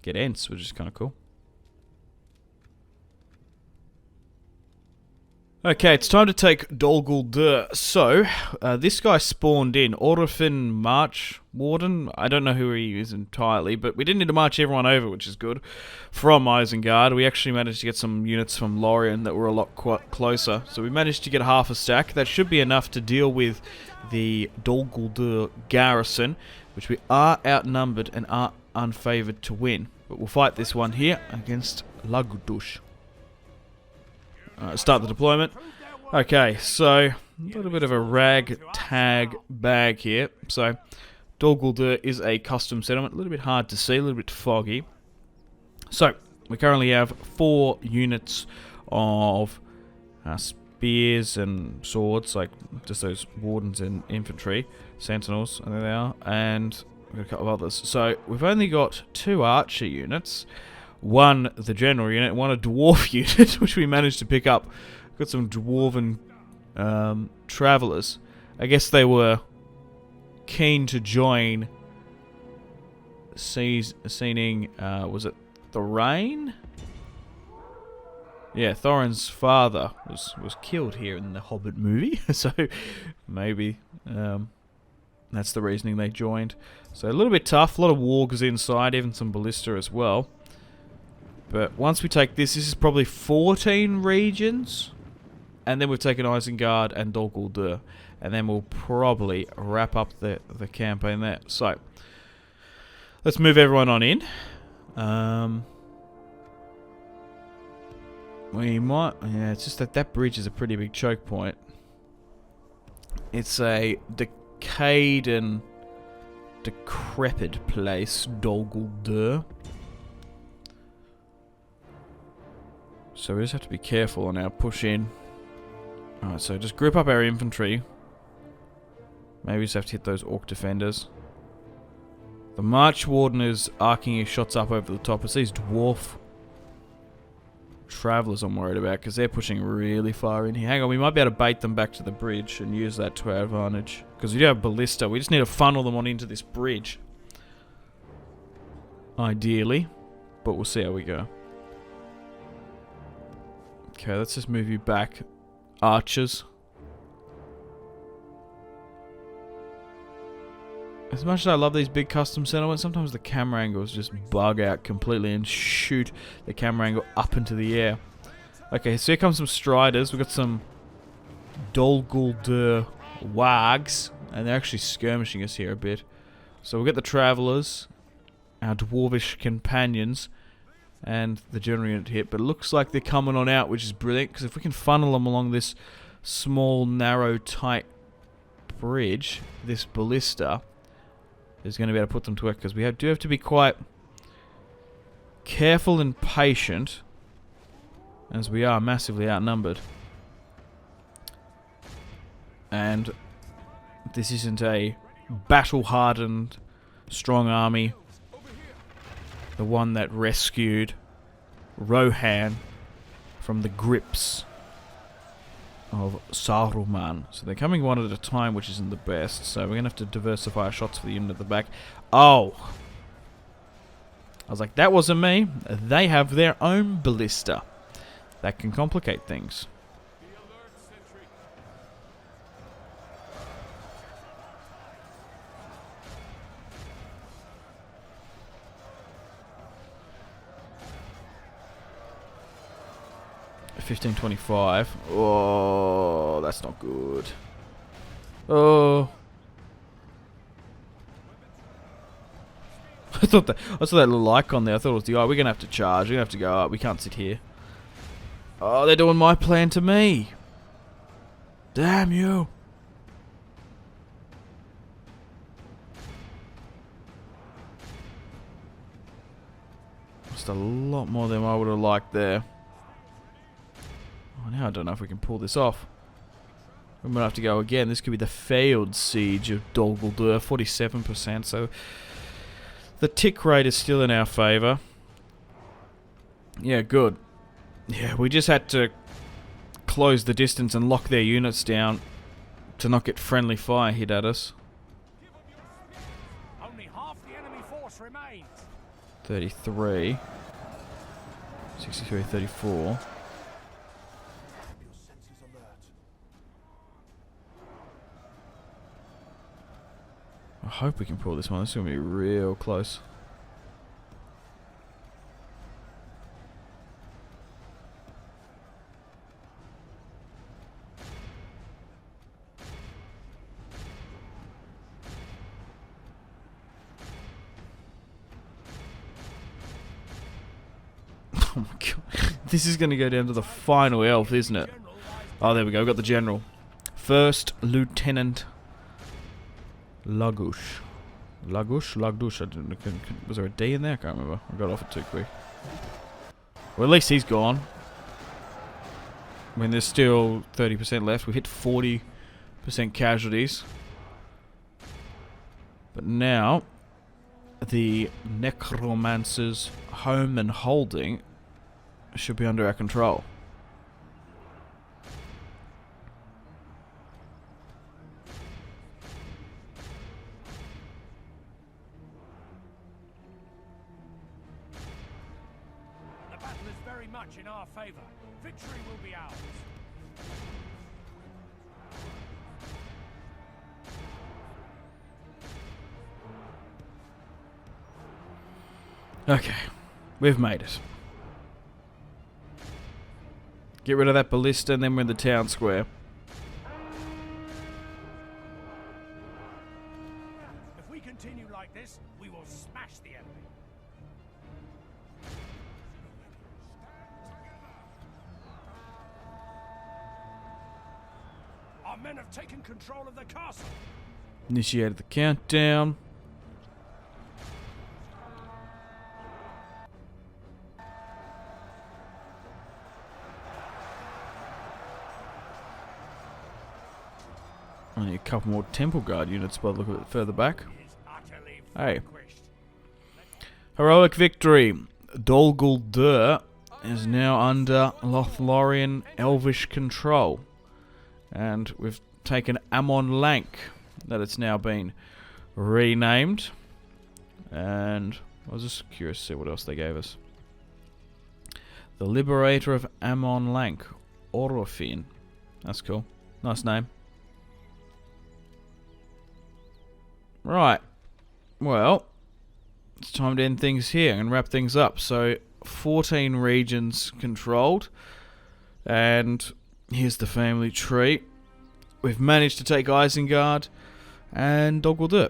get Ents, which is kind of cool. Okay, it's time to take Dol Guldur. So, this guy spawned in. Orphan March Warden. I don't know who he is entirely, but we didn't need to march everyone over, which is good. From Isengard, we actually managed to get some units from Lothlorien that were a lot closer. So we managed to get half a stack. That should be enough to deal with the Dol Guldur garrison, which we are outnumbered and are unfavoured to win. But we'll fight this one here against Lagdush. Start the deployment. Okay, so a little bit of a ragtag bag here. So, Dol Guldur is a custom settlement, a little bit hard to see, a little bit foggy. So, we currently have 4 units of spears and swords, like just those wardens and infantry, sentinels, and there they are, and we've got a couple of others. So, we've only got 2 archer units. One, the general unit, one a dwarf unit, which we managed to pick up. Got some dwarven travellers. I guess they were keen to join seeing, was it Thorin? Yeah, Thorin's father was killed here in the Hobbit movie, so maybe that's the reasoning they joined. So a little bit tough, a lot of wargers inside, even some ballista as well. But once we take this is probably 14 regions. And then we've taken Isengard and Dol Guldur. And then we'll probably wrap up the campaign there. So, let's move everyone on in. We might... Yeah, it's just that bridge is a pretty big choke point. It's a decayed and decrepit place, Dol Guldur. So we just have to be careful on our push in. Alright, so just group up our infantry. Maybe just have to hit those orc defenders. The March Warden is arcing his shots up over the top. It's these dwarf travellers I'm worried about, because they're pushing really far in here. Hang on, we might be able to bait them back to the bridge and use that to our advantage. Because we do have ballista. We just need to funnel them on into this bridge. Ideally. But we'll see how we go. Okay, let's just move you back. Archers. As much as I love these big custom settlements, sometimes the camera angles just bug out completely and shoot the camera angle up into the air. Okay, so here comes some striders. We've got some Dol Guldur wargs, and they're actually skirmishing us here a bit. So we've got the travellers, our dwarvish companions, and the general unit hit, but it looks like they're coming on out, which is brilliant, because if we can funnel them along this small, narrow, tight bridge, this ballista is going to be able to put them to work, because we do have to be quite careful and patient, as we are massively outnumbered. And this isn't a battle-hardened, strong army. The one that rescued Rohan from the grips of Saruman. So they're coming one at a time, which isn't the best. So we're going to have to diversify our shots for the unit at the back. Oh! I was like, that wasn't me. They have their own ballista. That can complicate things. 1525. Oh, that's not good. Oh. I saw that little icon there. I thought it was the eye. We're going to have to charge. We're going to have to go up. We can't sit here. Oh, they're doing my plan to me. Damn you. Just a lot more than I would have liked there. Oh, now I don't know if we can pull this off. We might have to go again. This could be the failed siege of Dol Guldur, 47%. So the tick rate is still in our favour. Yeah, good. Yeah, we just had to close the distance and lock their units down to not get friendly fire hit at us. Only half the enemy force remains. 33. 63, 34. I hope we can pull this one. This is going to be real close. Oh my god. This is going to go down to the final elf, isn't it? Oh, there we go. We've got the general. First Lieutenant Lagush. Lagdush. I didn't. Was there a D in there? I can't remember. I got off it too quick. Well, at least he's gone. I mean, there's still 30% left. We've hit 40% casualties. But now, the Necromancer's home and holding should be under our control. Much in our favor. Victory will be ours. Okay, we've made it. Get rid of that ballista and then we're in the town square. If we continue like this, we will smash the enemy. Our men have taken control of the castle. Initiated the countdown. Only a couple more Temple Guard units by the look of it further back. Hey. Heroic victory. Dol Guldur is now under Lothlorian Elvish control. And we've taken Amon Lank, that it's now been renamed. And I was just curious to see what else they gave us. The Liberator of Amon Lank, Orofin. That's cool. Nice name. Right. Well, it's time to end things here and wrap things up. So, 14 regions controlled. And here's the family tree. We've managed to take Isengard and Dol Guldur.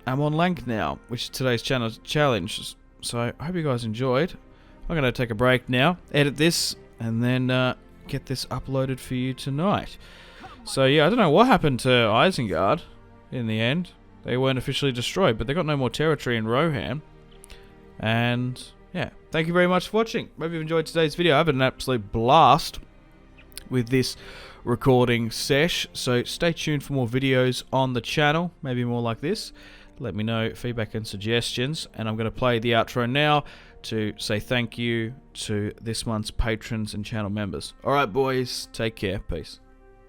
I'm on Lank now, which is today's challenge. So I hope you guys enjoyed. I'm going to take a break now, edit this, and then get this uploaded for you tonight. So yeah, I don't know what happened to Isengard in the end. They weren't officially destroyed, but they got no more territory in Rohan. And yeah, thank you very much for watching. Hope you've enjoyed today's video. I've had an absolute blast with this recording sesh, so stay tuned for more videos on the channel, maybe more like this. Let me know feedback and suggestions, and I'm going to play the outro now to say thank you to this month's patrons and channel members. Alright boys, take care, peace.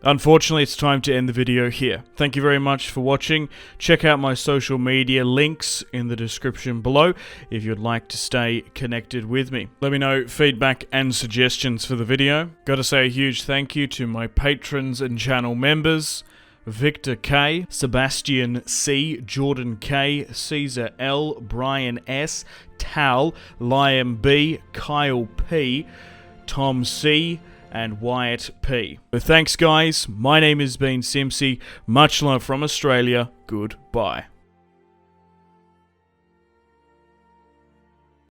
Unfortunately, it's time to end the video here. Thank you very much for watching. Check out my social media links in the description below if you'd like to stay connected with me. Let me know feedback and suggestions for the video. Gotta say a huge thank you to my patrons and channel members. Victor K, Sebastian C, Jordan K, Caesar L, Brian S, Tal, Liam B, Kyle P, Tom C, and Wyatt P. So thanks guys, my name has been Simpzy, much love from Australia, goodbye.